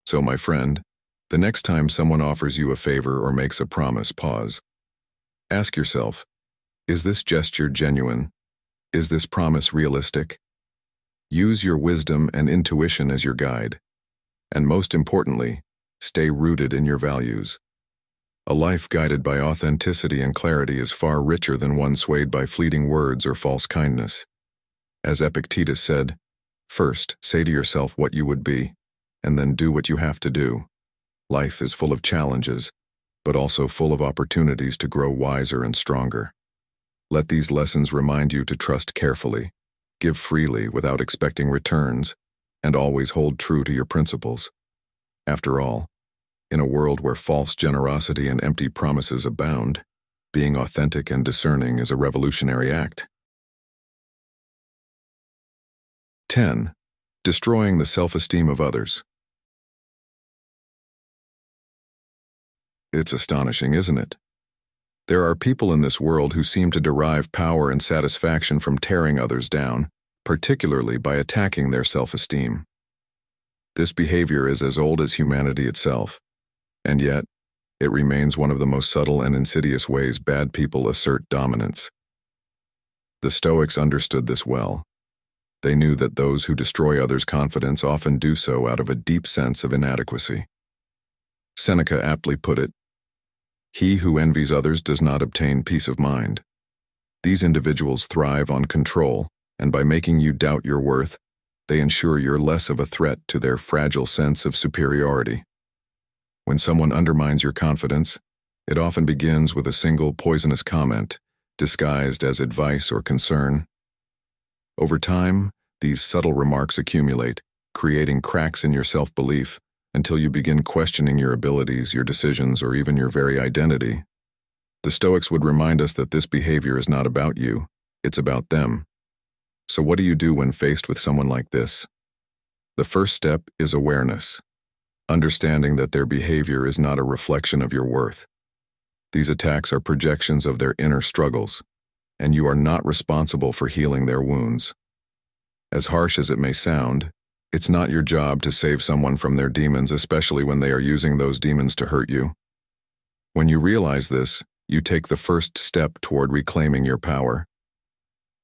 So, my friend, the next time someone offers you a favor or makes a promise, pause. Ask yourself, is this gesture genuine? Is this promise realistic? Use your wisdom and intuition as your guide. And most importantly, stay rooted in your values. A life guided by authenticity and clarity is far richer than one swayed by fleeting words or false kindness. As Epictetus said, first, say to yourself what you would be, and then do what you have to do. Life is full of challenges, but also full of opportunities to grow wiser and stronger. Let these lessons remind you to trust carefully, give freely without expecting returns, and always hold true to your principles. After all, in a world where false generosity and empty promises abound, being authentic and discerning is a revolutionary act. 10. Destroying the self-esteem of others. It's astonishing, isn't it? There are people in this world who seem to derive power and satisfaction from tearing others down, particularly by attacking their self-esteem. This behavior is as old as humanity itself, and yet, it remains one of the most subtle and insidious ways bad people assert dominance. The Stoics understood this well. They knew that those who destroy others' confidence often do so out of a deep sense of inadequacy. Seneca aptly put it, "He who envies others does not obtain peace of mind." These individuals thrive on control, and by making you doubt your worth, they ensure you're less of a threat to their fragile sense of superiority. When someone undermines your confidence, it often begins with a single poisonous comment, disguised as advice or concern. Over time, these subtle remarks accumulate, creating cracks in your self-belief until you begin questioning your abilities, your decisions, or even your very identity. The Stoics would remind us that this behavior is not about you, it's about them. So what do you do when faced with someone like this? The first step is awareness. Understanding that their behavior is not a reflection of your worth. These attacks are projections of their inner struggles, and you are not responsible for healing their wounds. As harsh as it may sound, it's not your job to save someone from their demons, especially when they are using those demons to hurt you. When you realize this, you take the first step toward reclaiming your power.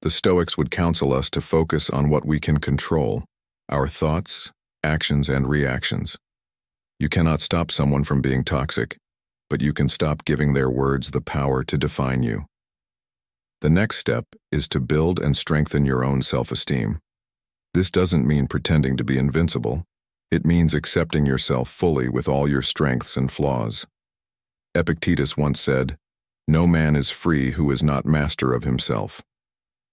The Stoics would counsel us to focus on what we can control, our thoughts, actions, and reactions. You cannot stop someone from being toxic, but you can stop giving their words the power to define you. The next step is to build and strengthen your own self-esteem. This doesn't mean pretending to be invincible. It means accepting yourself fully with all your strengths and flaws. Epictetus once said, "No man is free who is not master of himself."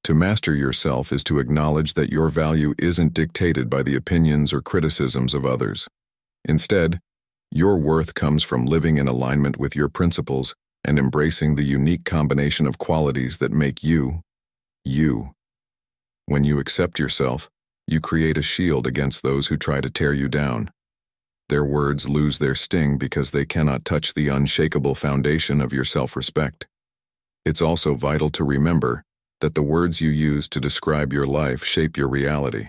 To master yourself is to acknowledge that your value isn't dictated by the opinions or criticisms of others. Instead, your worth comes from living in alignment with your principles and embracing the unique combination of qualities that make you, you. When you accept yourself, you create a shield against those who try to tear you down. Their words lose their sting because they cannot touch the unshakable foundation of your self-respect. It's also vital to remember that the words you use to describe your life shape your reality.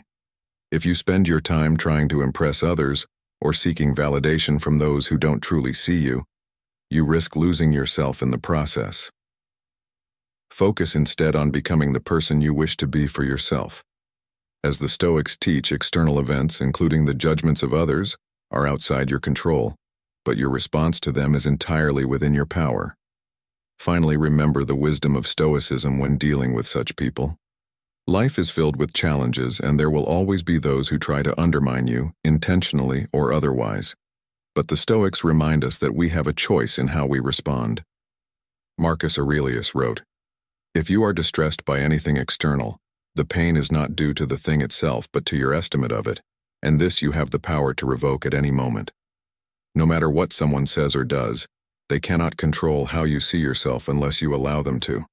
If you spend your time trying to impress others or seeking validation from those who don't truly see you, you risk losing yourself in the process. Focus instead on becoming the person you wish to be for yourself. As the Stoics teach, external events, including the judgments of others, are outside your control, but your response to them is entirely within your power. Finally, remember the wisdom of Stoicism when dealing with such people. Life is filled with challenges, and there will always be those who try to undermine you, intentionally or otherwise. But the Stoics remind us that we have a choice in how we respond. Marcus Aurelius wrote, "If you are distressed by anything external, the pain is not due to the thing itself but to your estimate of it, and this you have the power to revoke at any moment. No matter what someone says or does, they cannot control how you see yourself unless you allow them to.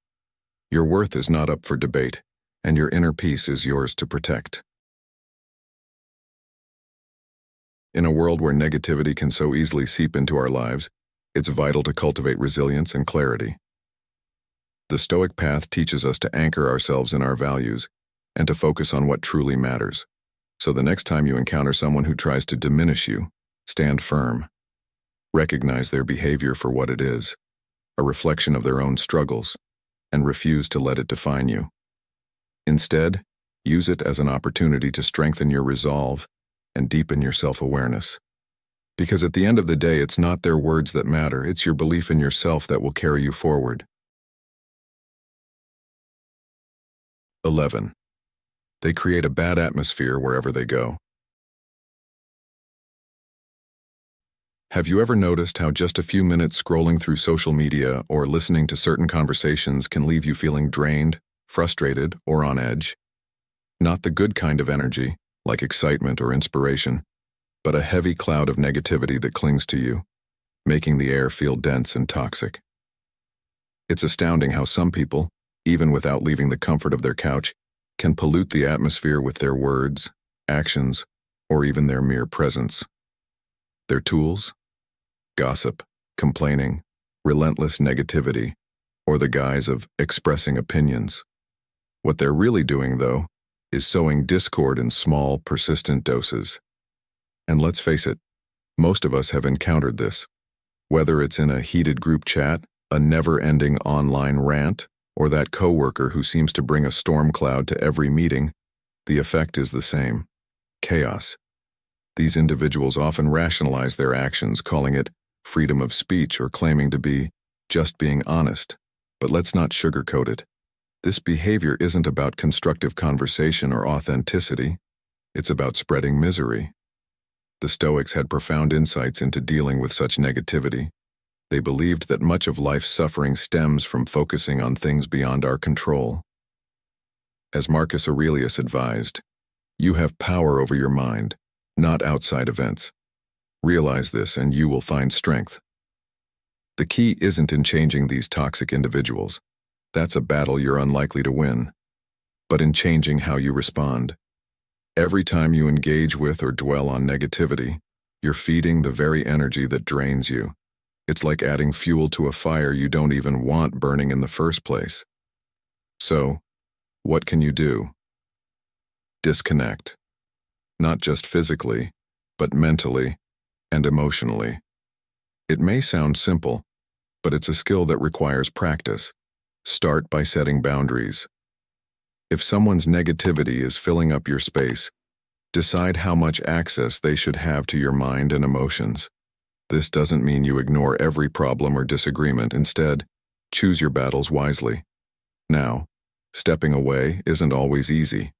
Your worth is not up for debate, and your inner peace is yours to protect." In a world where negativity can so easily seep into our lives, it's vital to cultivate resilience and clarity. The Stoic path teaches us to anchor ourselves in our values and to focus on what truly matters. So the next time you encounter someone who tries to diminish you, stand firm. Recognize their behavior for what it is, a reflection of their own struggles, and refuse to let it define you. Instead, use it as an opportunity to strengthen your resolve and deepen your self-awareness. Because at the end of the day, it's not their words that matter, it's your belief in yourself that will carry you forward. 11. They create a bad atmosphere wherever they go. Have you ever noticed how just a few minutes scrolling through social media or listening to certain conversations can leave you feeling drained, frustrated, or on edge? Not the good kind of energy, like excitement or inspiration, but a heavy cloud of negativity that clings to you, making the air feel dense and toxic. It's astounding how some people, even without leaving the comfort of their couch, can pollute the atmosphere with their words, actions, or even their mere presence. Their tools? Gossip, complaining, relentless negativity, or the guise of expressing opinions. What they're really doing, though, is sowing discord in small, persistent doses. And let's face it, most of us have encountered this. Whether it's in a heated group chat, a never-ending online rant, or that coworker who seems to bring a storm cloud to every meeting, the effect is the same: chaos. These individuals often rationalize their actions, calling it freedom of speech or claiming to be just being honest. But let's not sugarcoat it. This behavior isn't about constructive conversation or authenticity. It's about spreading misery. The Stoics had profound insights into dealing with such negativity. They believed that much of life's suffering stems from focusing on things beyond our control. As Marcus Aurelius advised, you have power over your mind, not outside events. Realize this and you will find strength. The key isn't in changing these toxic individuals. That's a battle you're unlikely to win. But in changing how you respond. Every time you engage with or dwell on negativity, you're feeding the very energy that drains you. It's like adding fuel to a fire you don't even want burning in the first place. So, what can you do? Disconnect. Not just physically, but mentally and emotionally. It may sound simple, but it's a skill that requires practice. Start by setting boundaries. If someone's negativity is filling up your space, decide how much access they should have to your mind and emotions. This doesn't mean you ignore every problem or disagreement. Instead, choose your battles wisely. Now, stepping away isn't always easy.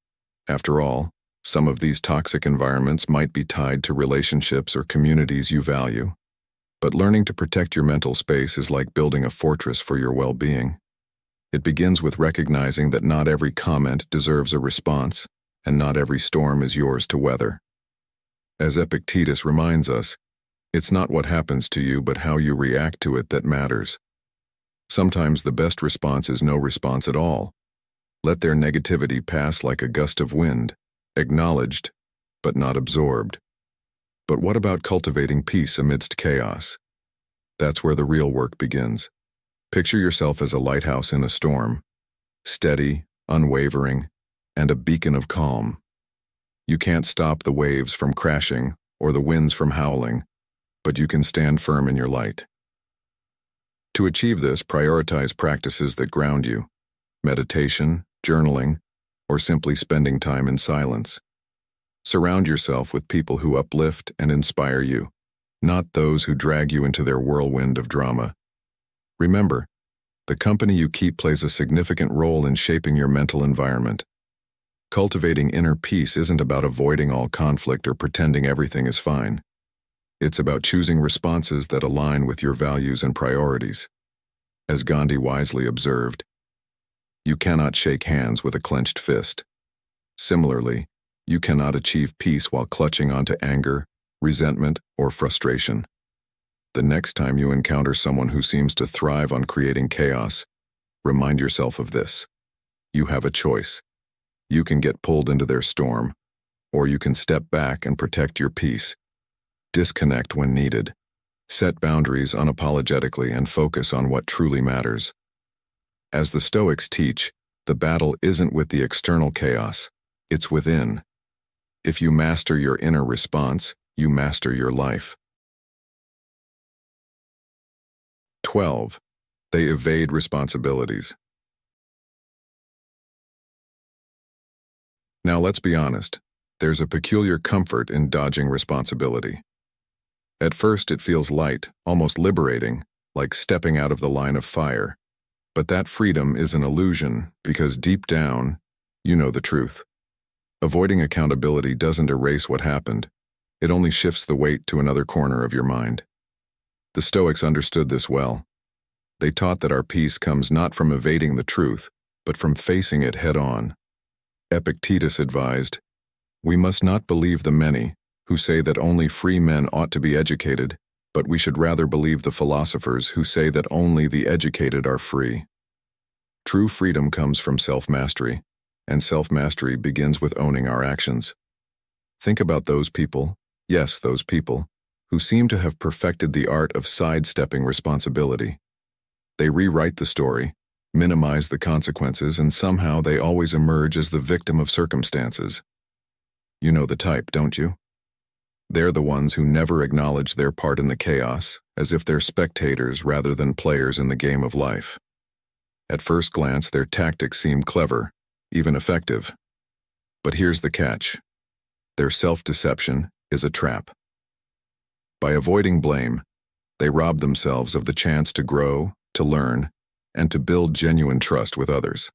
After all, some of these toxic environments might be tied to relationships or communities you value. But learning to protect your mental space is like building a fortress for your well-being. It begins with recognizing that not every comment deserves a response, and not every storm is yours to weather. As Epictetus reminds us, it's not what happens to you, but how you react to it that matters. Sometimes the best response is no response at all. Let their negativity pass like a gust of wind, acknowledged, but not absorbed. But what about cultivating peace amidst chaos? That's where the real work begins. Picture yourself as a lighthouse in a storm, steady, unwavering, and a beacon of calm. You can't stop the waves from crashing or the winds from howling, but you can stand firm in your light. To achieve this, prioritize practices that ground you: meditation, journaling, or simply spending time in silence. Surround yourself with people who uplift and inspire you, not those who drag you into their whirlwind of drama. Remember, the company you keep plays a significant role in shaping your mental environment. Cultivating inner peace isn't about avoiding all conflict or pretending everything is fine. It's about choosing responses that align with your values and priorities. As Gandhi wisely observed, you cannot shake hands with a clenched fist. Similarly, you cannot achieve peace while clutching onto anger, resentment, or frustration. The next time you encounter someone who seems to thrive on creating chaos, remind yourself of this. You have a choice. You can get pulled into their storm, or you can step back and protect your peace. disconnect when needed, set boundaries unapologetically, and focus on what truly matters. As the Stoics teach, the battle isn't with the external chaos, it's within. If you master your inner response, you master your life. 12. They evade responsibilities. Now let's be honest, there's a peculiar comfort in dodging responsibility. At first it feels light, almost liberating, like stepping out of the line of fire. But that freedom is an illusion because deep down, you know the truth. Avoiding accountability doesn't erase what happened. It only shifts the weight to another corner of your mind. The Stoics understood this well. They taught that our peace comes not from evading the truth, but from facing it head-on. Epictetus advised, "We must not believe the many who say that only free men ought to be educated, but we should rather believe the philosophers who say that only the educated are free." True freedom comes from self-mastery, and self-mastery begins with owning our actions. Think about those people, yes, those people, who seem to have perfected the art of sidestepping responsibility. They rewrite the story, minimize the consequences, and somehow they always emerge as the victim of circumstances. You know the type, don't you? They're the ones who never acknowledge their part in the chaos, as if they're spectators rather than players in the game of life. At first glance, their tactics seem clever, even effective. But here's the catch. Their self-deception is a trap. By avoiding blame, they rob themselves of the chance to grow, to learn, and to build genuine trust with others.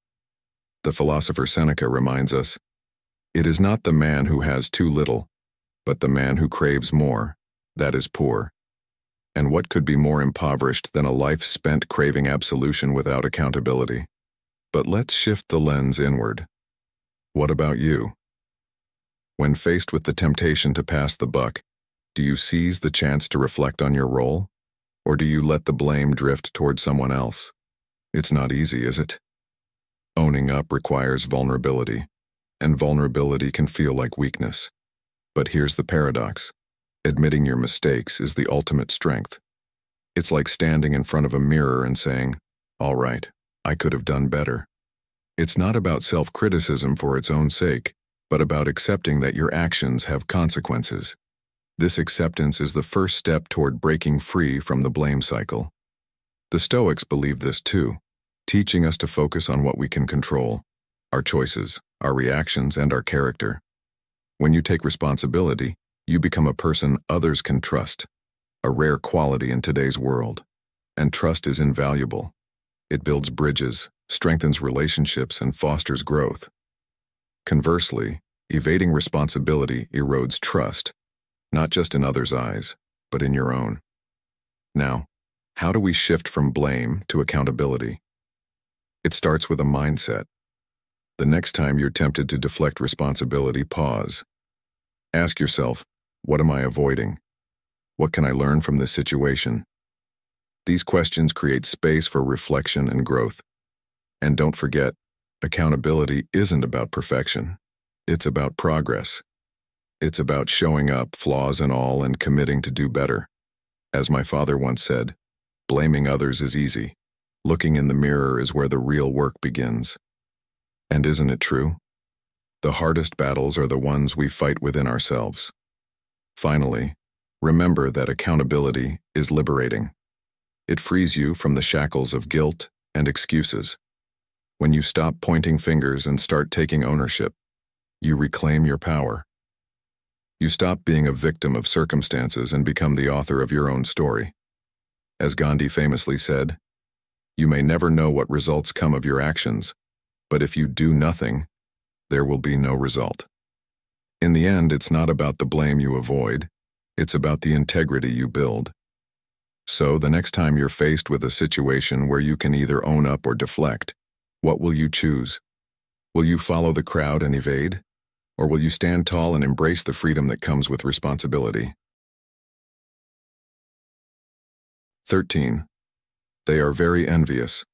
The philosopher Seneca reminds us, "It is not the man who has too little, but the man who craves more, that is poor." And what could be more impoverished than a life spent craving absolution without accountability? But let's shift the lens inward. What about you? When faced with the temptation to pass the buck, do you seize the chance to reflect on your role? Or do you let the blame drift toward someone else? It's not easy, is it? Owning up requires vulnerability, and vulnerability can feel like weakness. But here's the paradox. Admitting your mistakes is the ultimate strength. It's like standing in front of a mirror and saying, "All right, I could have done better." It's not about self-criticism for its own sake, but about accepting that your actions have consequences. This acceptance is the first step toward breaking free from the blame cycle. The Stoics believe this too, teaching us to focus on what we can control, our choices, our reactions, and our character. When you take responsibility, you become a person others can trust, a rare quality in today's world. And trust is invaluable. It builds bridges, strengthens relationships, and fosters growth. Conversely, evading responsibility erodes trust, not just in others' eyes, but in your own. Now, how do we shift from blame to accountability? It starts with a mindset. The next time you're tempted to deflect responsibility, pause. Ask yourself, what am I avoiding? What can I learn from this situation? These questions create space for reflection and growth. And don't forget, accountability isn't about perfection. It's about progress. It's about showing up, flaws and all, and committing to do better. As my father once said, blaming others is easy. Looking in the mirror is where the real work begins. And isn't it true? The hardest battles are the ones we fight within ourselves. Finally, remember that accountability is liberating. It frees you from the shackles of guilt and excuses. When you stop pointing fingers and start taking ownership, you reclaim your power. You stop being a victim of circumstances and become the author of your own story. As Gandhi famously said, "You may never know what results come of your actions, but if you do nothing, there will be no result." In the end, it's not about the blame you avoid, it's about the integrity you build. So the next time you're faced with a situation where you can either own up or deflect, what will you choose? Will you follow the crowd and evade? Or will you stand tall and embrace the freedom that comes with responsibility? 13. They are very envious.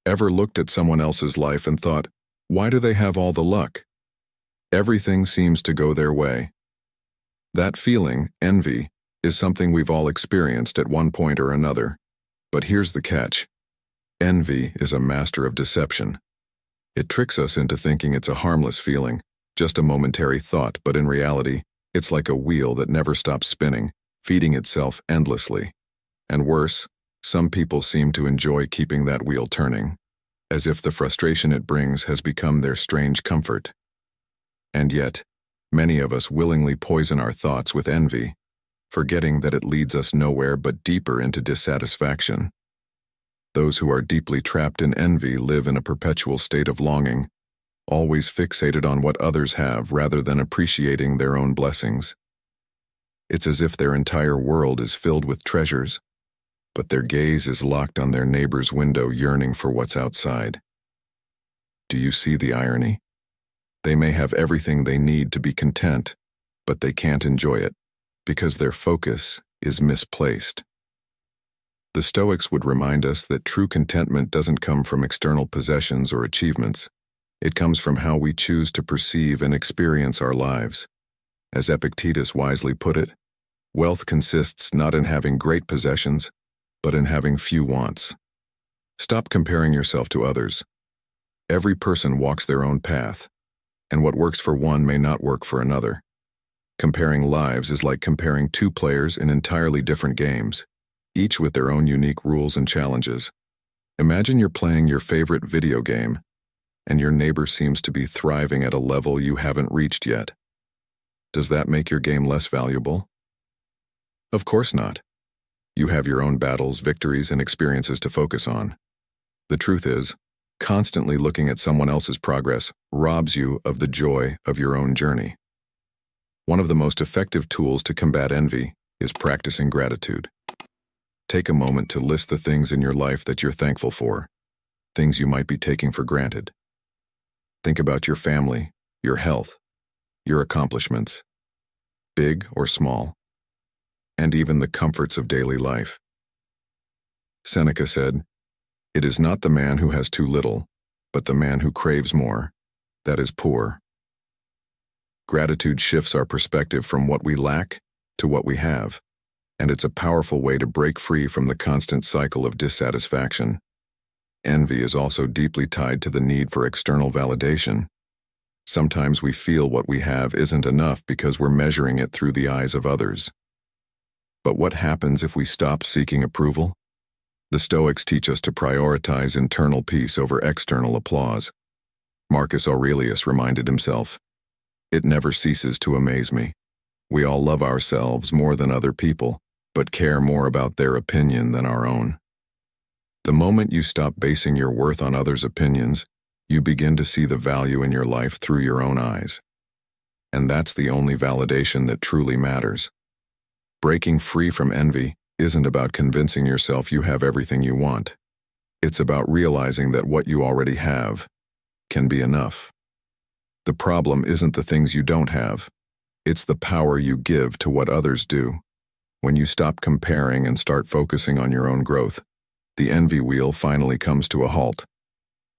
Ever looked at someone else's life and thought, why do they have all the luck? Everything seems to go their way. That feeling, envy, is something we've all experienced at one point or another. But here's the catch. Envy is a master of deception. It tricks us into thinking it's a harmless feeling, just a momentary thought, but in reality, it's like a wheel that never stops spinning, feeding itself endlessly. And worse, some people seem to enjoy keeping that wheel turning, as if the frustration it brings has become their strange comfort. And yet, many of us willingly poison our thoughts with envy, forgetting that it leads us nowhere but deeper into dissatisfaction. Those who are deeply trapped in envy live in a perpetual state of longing, always fixated on what others have rather than appreciating their own blessings. It's as if their entire world is filled with treasures, but their gaze is locked on their neighbor's window, yearning for what's outside. Do you see the irony? They may have everything they need to be content, but they can't enjoy it because their focus is misplaced. The Stoics would remind us that true contentment doesn't come from external possessions or achievements. It comes from how we choose to perceive and experience our lives. As Epictetus wisely put it, wealth consists not in having great possessions, but in having few wants. Stop comparing yourself to others. Every person walks their own path, and what works for one may not work for another. Comparing lives is like comparing two players in entirely different games, each with their own unique rules and challenges. Imagine you're playing your favorite video game, and your neighbor seems to be thriving at a level you haven't reached yet. Does that make your game less valuable? Of course not. You have your own battles, victories, and experiences to focus on. The truth is, constantly looking at someone else's progress robs you of the joy of your own journey. One of the most effective tools to combat envy is practicing gratitude. Take a moment to list the things in your life that you're thankful for, things you might be taking for granted. Think about your family, your health, your accomplishments, big or small, and even the comforts of daily life. Seneca said, "It is not the man who has too little, but the man who craves more, that is poor." Gratitude shifts our perspective from what we lack to what we have, and it's a powerful way to break free from the constant cycle of dissatisfaction. Envy is also deeply tied to the need for external validation. Sometimes we feel what we have isn't enough because we're measuring it through the eyes of others. But what happens if we stop seeking approval? The Stoics teach us to prioritize internal peace over external applause. Marcus Aurelius reminded himself, "It never ceases to amaze me. We all love ourselves more than other people, but care more about their opinion than our own." The moment you stop basing your worth on others' opinions, you begin to see the value in your life through your own eyes. And that's the only validation that truly matters. Breaking free from envy isn't about convincing yourself you have everything you want. It's about realizing that what you already have can be enough. The problem isn't the things you don't have. It's the power you give to what others do. When you stop comparing and start focusing on your own growth, the envy wheel finally comes to a halt.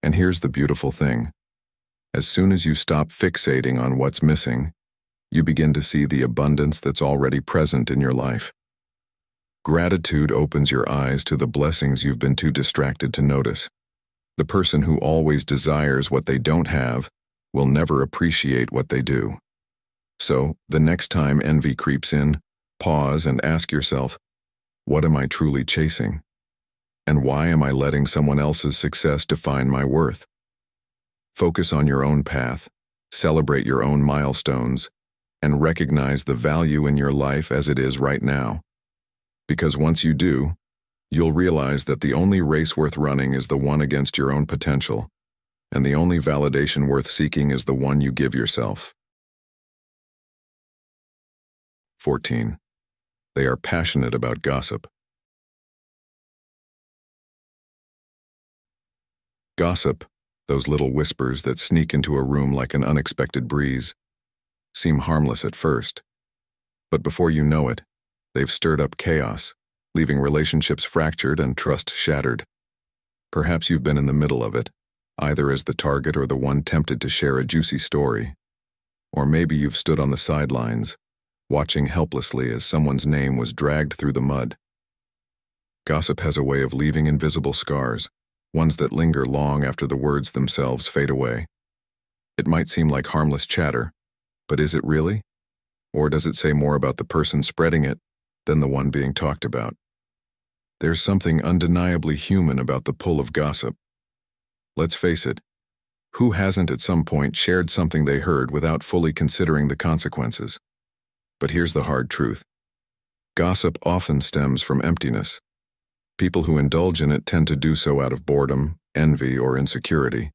And here's the beautiful thing. As soon as you stop fixating on what's missing, you begin to see the abundance that's already present in your life. Gratitude opens your eyes to the blessings you've been too distracted to notice. The person who always desires what they don't have will never appreciate what they do. So, the next time envy creeps in, pause and ask yourself, what am I truly chasing? And why am I letting someone else's success define my worth? Focus on your own path, celebrate your own milestones, and recognize the value in your life as it is right now. Because once you do, you'll realize that the only race worth running is the one against your own potential, and the only validation worth seeking is the one you give yourself. 14. They are passionate about gossip. Gossip, those little whispers that sneak into a room like an unexpected breeze, seem harmless at first. But before you know it, they've stirred up chaos, leaving relationships fractured and trust shattered. Perhaps you've been in the middle of it, either as the target or the one tempted to share a juicy story. Or maybe you've stood on the sidelines, watching helplessly as someone's name was dragged through the mud. Gossip has a way of leaving invisible scars, ones that linger long after the words themselves fade away. It might seem like harmless chatter, but is it really? Or does it say more about the person spreading it than the one being talked about? There's something undeniably human about the pull of gossip. Let's face it, who hasn't at some point shared something they heard without fully considering the consequences? But here's the hard truth. Gossip often stems from emptiness. People who indulge in it tend to do so out of boredom, envy, or insecurity.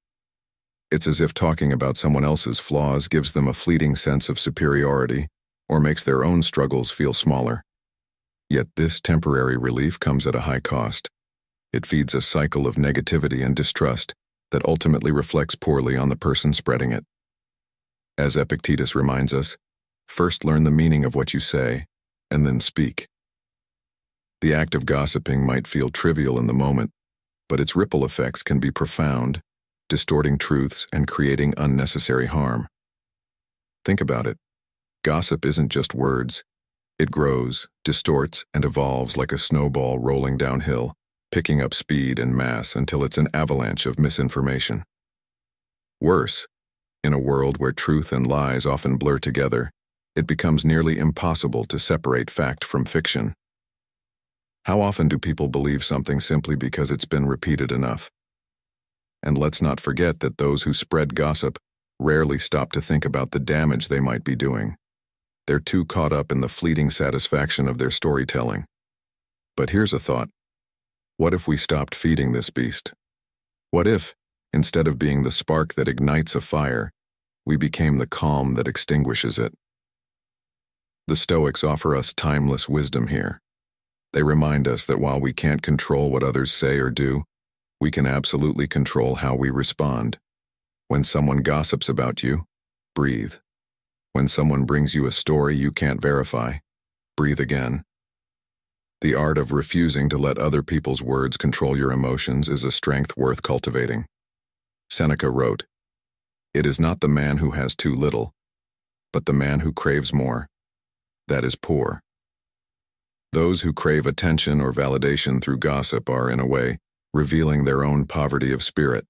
It's as if talking about someone else's flaws gives them a fleeting sense of superiority or makes their own struggles feel smaller. Yet this temporary relief comes at a high cost. It feeds a cycle of negativity and distrust that ultimately reflects poorly on the person spreading it. As Epictetus reminds us, first learn the meaning of what you say, and then speak. The act of gossiping might feel trivial in the moment, but its ripple effects can be profound, distorting truths and creating unnecessary harm. Think about it. Gossip isn't just words. It grows, distorts, and evolves like a snowball rolling downhill, picking up speed and mass until it's an avalanche of misinformation. Worse, in a world where truth and lies often blur together, it becomes nearly impossible to separate fact from fiction. How often do people believe something simply because it's been repeated enough? And let's not forget that those who spread gossip rarely stop to think about the damage they might be doing. They're too caught up in the fleeting satisfaction of their storytelling. But here's a thought. What if we stopped feeding this beast? What if, instead of being the spark that ignites a fire, we became the calm that extinguishes it? The Stoics offer us timeless wisdom here. They remind us that while we can't control what others say or do, we can absolutely control how we respond. When someone gossips about you, breathe. When someone brings you a story you can't verify, breathe again. The art of refusing to let other people's words control your emotions is a strength worth cultivating. Seneca wrote, "It is not the man who has too little, but the man who craves more. That is poor." Those who crave attention or validation through gossip are, in a way, revealing their own poverty of spirit.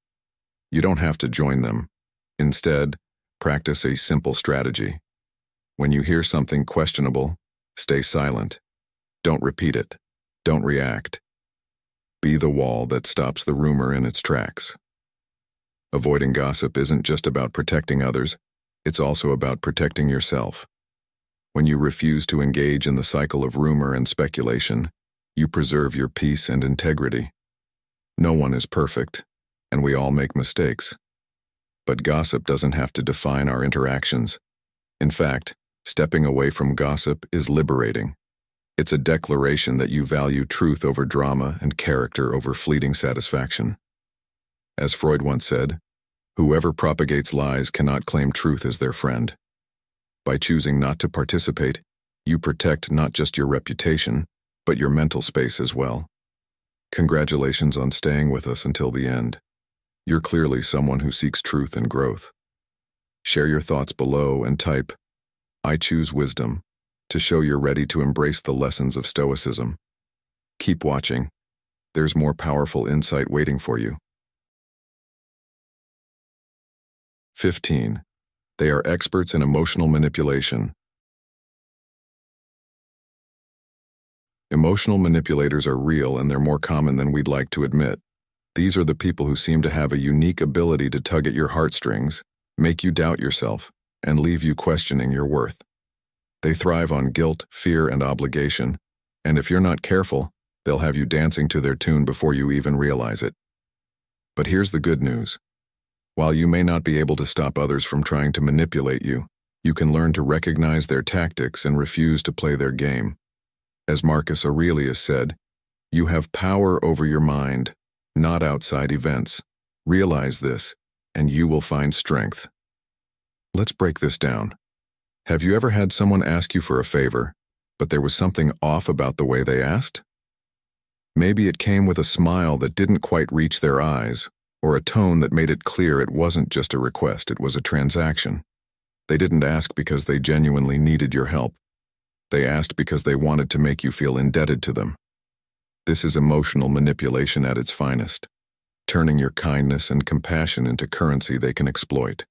You don't have to join them. Instead, practice a simple strategy. When you hear something questionable, stay silent. Don't repeat it. Don't react. Be the wall that stops the rumor in its tracks. Avoiding gossip isn't just about protecting others, it's also about protecting yourself. When you refuse to engage in the cycle of rumor and speculation, you preserve your peace and integrity. No one is perfect, and we all make mistakes. But gossip doesn't have to define our interactions. In fact, stepping away from gossip is liberating. It's a declaration that you value truth over drama and character over fleeting satisfaction. As Freud once said, whoever propagates lies cannot claim truth as their friend. By choosing not to participate, you protect not just your reputation, but your mental space as well. Congratulations on staying with us until the end. You're clearly someone who seeks truth and growth. Share your thoughts below and type, "I choose wisdom," to show you're ready to embrace the lessons of Stoicism. Keep watching. There's more powerful insight waiting for you. 15. They are experts in emotional manipulation. Emotional manipulators are real, and they're more common than we'd like to admit. These are the people who seem to have a unique ability to tug at your heartstrings, make you doubt yourself, and leave you questioning your worth. They thrive on guilt, fear, and obligation, and if you're not careful, they'll have you dancing to their tune before you even realize it. But here's the good news. While you may not be able to stop others from trying to manipulate you, you can learn to recognize their tactics and refuse to play their game. As Marcus Aurelius said, "You have power over your mind, not outside events. Realize this, and you will find strength." Let's break this down. Have you ever had someone ask you for a favor, but there was something off about the way they asked? Maybe it came with a smile that didn't quite reach their eyes, or a tone that made it clear it wasn't just a request, it was a transaction. They didn't ask because they genuinely needed your help. They asked because they wanted to make you feel indebted to them. This is emotional manipulation at its finest, turning your kindness and compassion into currency they can exploit.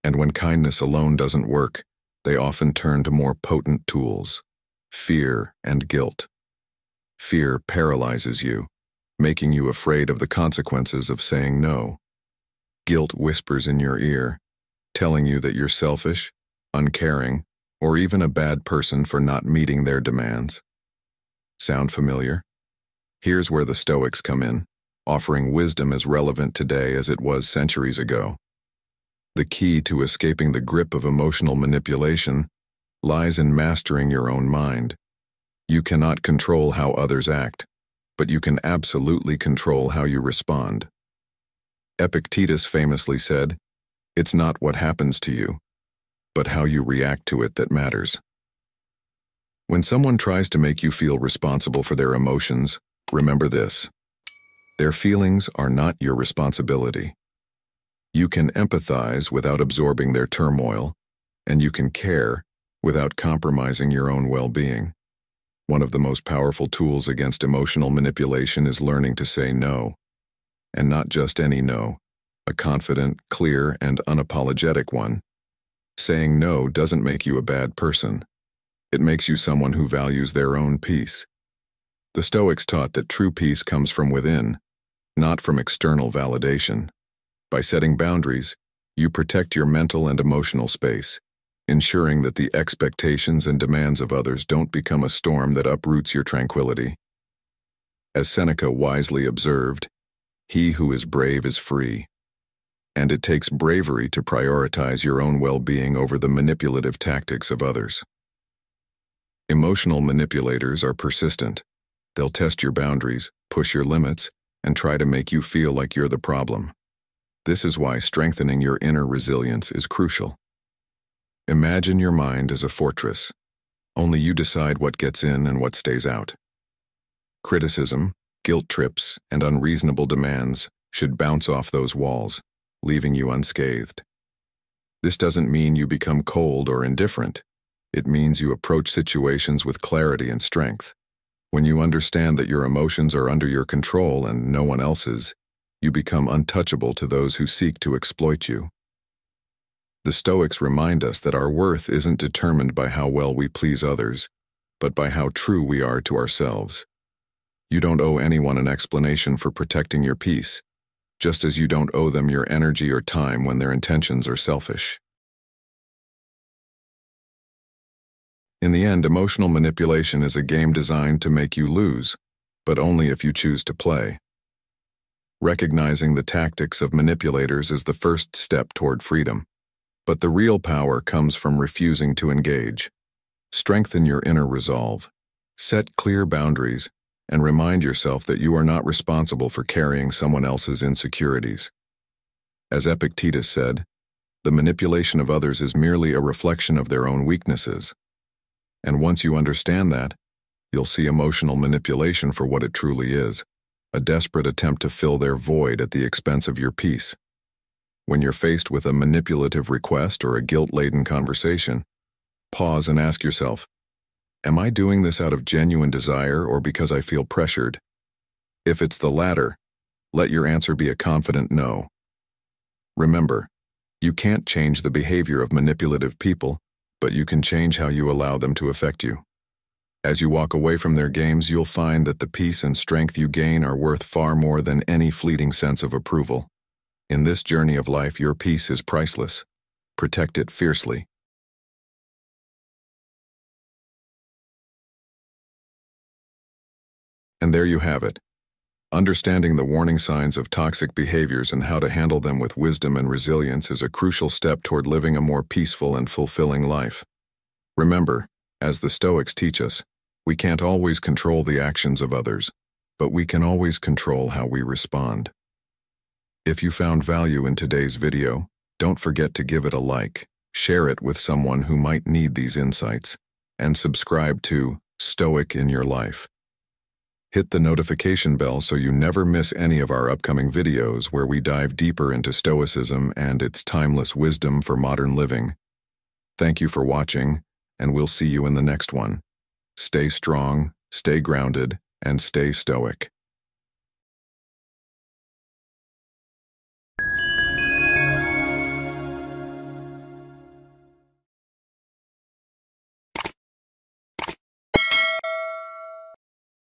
And when kindness alone doesn't work, they often turn to more potent tools: fear and guilt. Fear paralyzes you, making you afraid of the consequences of saying no. Guilt whispers in your ear, telling you that you're selfish, uncaring, or even a bad person for not meeting their demands. Sound familiar? Here's where the Stoics come in, offering wisdom as relevant today as it was centuries ago. The key to escaping the grip of emotional manipulation lies in mastering your own mind. You cannot control how others act, but you can absolutely control how you respond. Epictetus famously said, "It's not what happens to you, but how you react to it that matters." When someone tries to make you feel responsible for their emotions, remember this: their feelings are not your responsibility. You can empathize without absorbing their turmoil, and you can care without compromising your own well-being. One of the most powerful tools against emotional manipulation is learning to say no. And not just any no, a confident, clear, and unapologetic one. Saying no doesn't make you a bad person. It makes you someone who values their own peace. The Stoics taught that true peace comes from within, not from external validation. By setting boundaries, you protect your mental and emotional space, ensuring that the expectations and demands of others don't become a storm that uproots your tranquility. As Seneca wisely observed, "He who is brave is free." And it takes bravery to prioritize your own well-being over the manipulative tactics of others. Emotional manipulators are persistent. They'll test your boundaries, push your limits, and try to make you feel like you're the problem. This is why strengthening your inner resilience is crucial. Imagine your mind as a fortress. Only you decide what gets in and what stays out. Criticism, guilt trips, and unreasonable demands should bounce off those walls, leaving you unscathed. This doesn't mean you become cold or indifferent. It means you approach situations with clarity and strength. When you understand that your emotions are under your control and no one else's, you become untouchable to those who seek to exploit you. The Stoics remind us that our worth isn't determined by how well we please others, but by how true we are to ourselves. You don't owe anyone an explanation for protecting your peace, just as you don't owe them your energy or time when their intentions are selfish. In the end, emotional manipulation is a game designed to make you lose, but only if you choose to play. Recognizing the tactics of manipulators is the first step toward freedom, but the real power comes from refusing to engage. Strengthen your inner resolve, set clear boundaries, and remind yourself that you are not responsible for carrying someone else's insecurities. As Epictetus said, the manipulation of others is merely a reflection of their own weaknesses. And once you understand that, you'll see emotional manipulation for what it truly is, a desperate attempt to fill their void at the expense of your peace. When you're faced with a manipulative request or a guilt-laden conversation, pause and ask yourself, am I doing this out of genuine desire or because I feel pressured? If it's the latter, let your answer be a confident no. Remember, you can't change the behavior of manipulative people, but you can change how you allow them to affect you. As you walk away from their games, you'll find that the peace and strength you gain are worth far more than any fleeting sense of approval. In this journey of life, your peace is priceless. Protect it fiercely. And there you have it. Understanding the warning signs of toxic behaviors and how to handle them with wisdom and resilience is a crucial step toward living a more peaceful and fulfilling life. Remember, as the Stoics teach us, we can't always control the actions of others, but we can always control how we respond. If you found value in today's video, don't forget to give it a like, share it with someone who might need these insights, and subscribe to Stoic in Your Life. Hit the notification bell so you never miss any of our upcoming videos where we dive deeper into Stoicism and its timeless wisdom for modern living. Thank you for watching, and we'll see you in the next one. Stay strong, stay grounded, and stay stoic.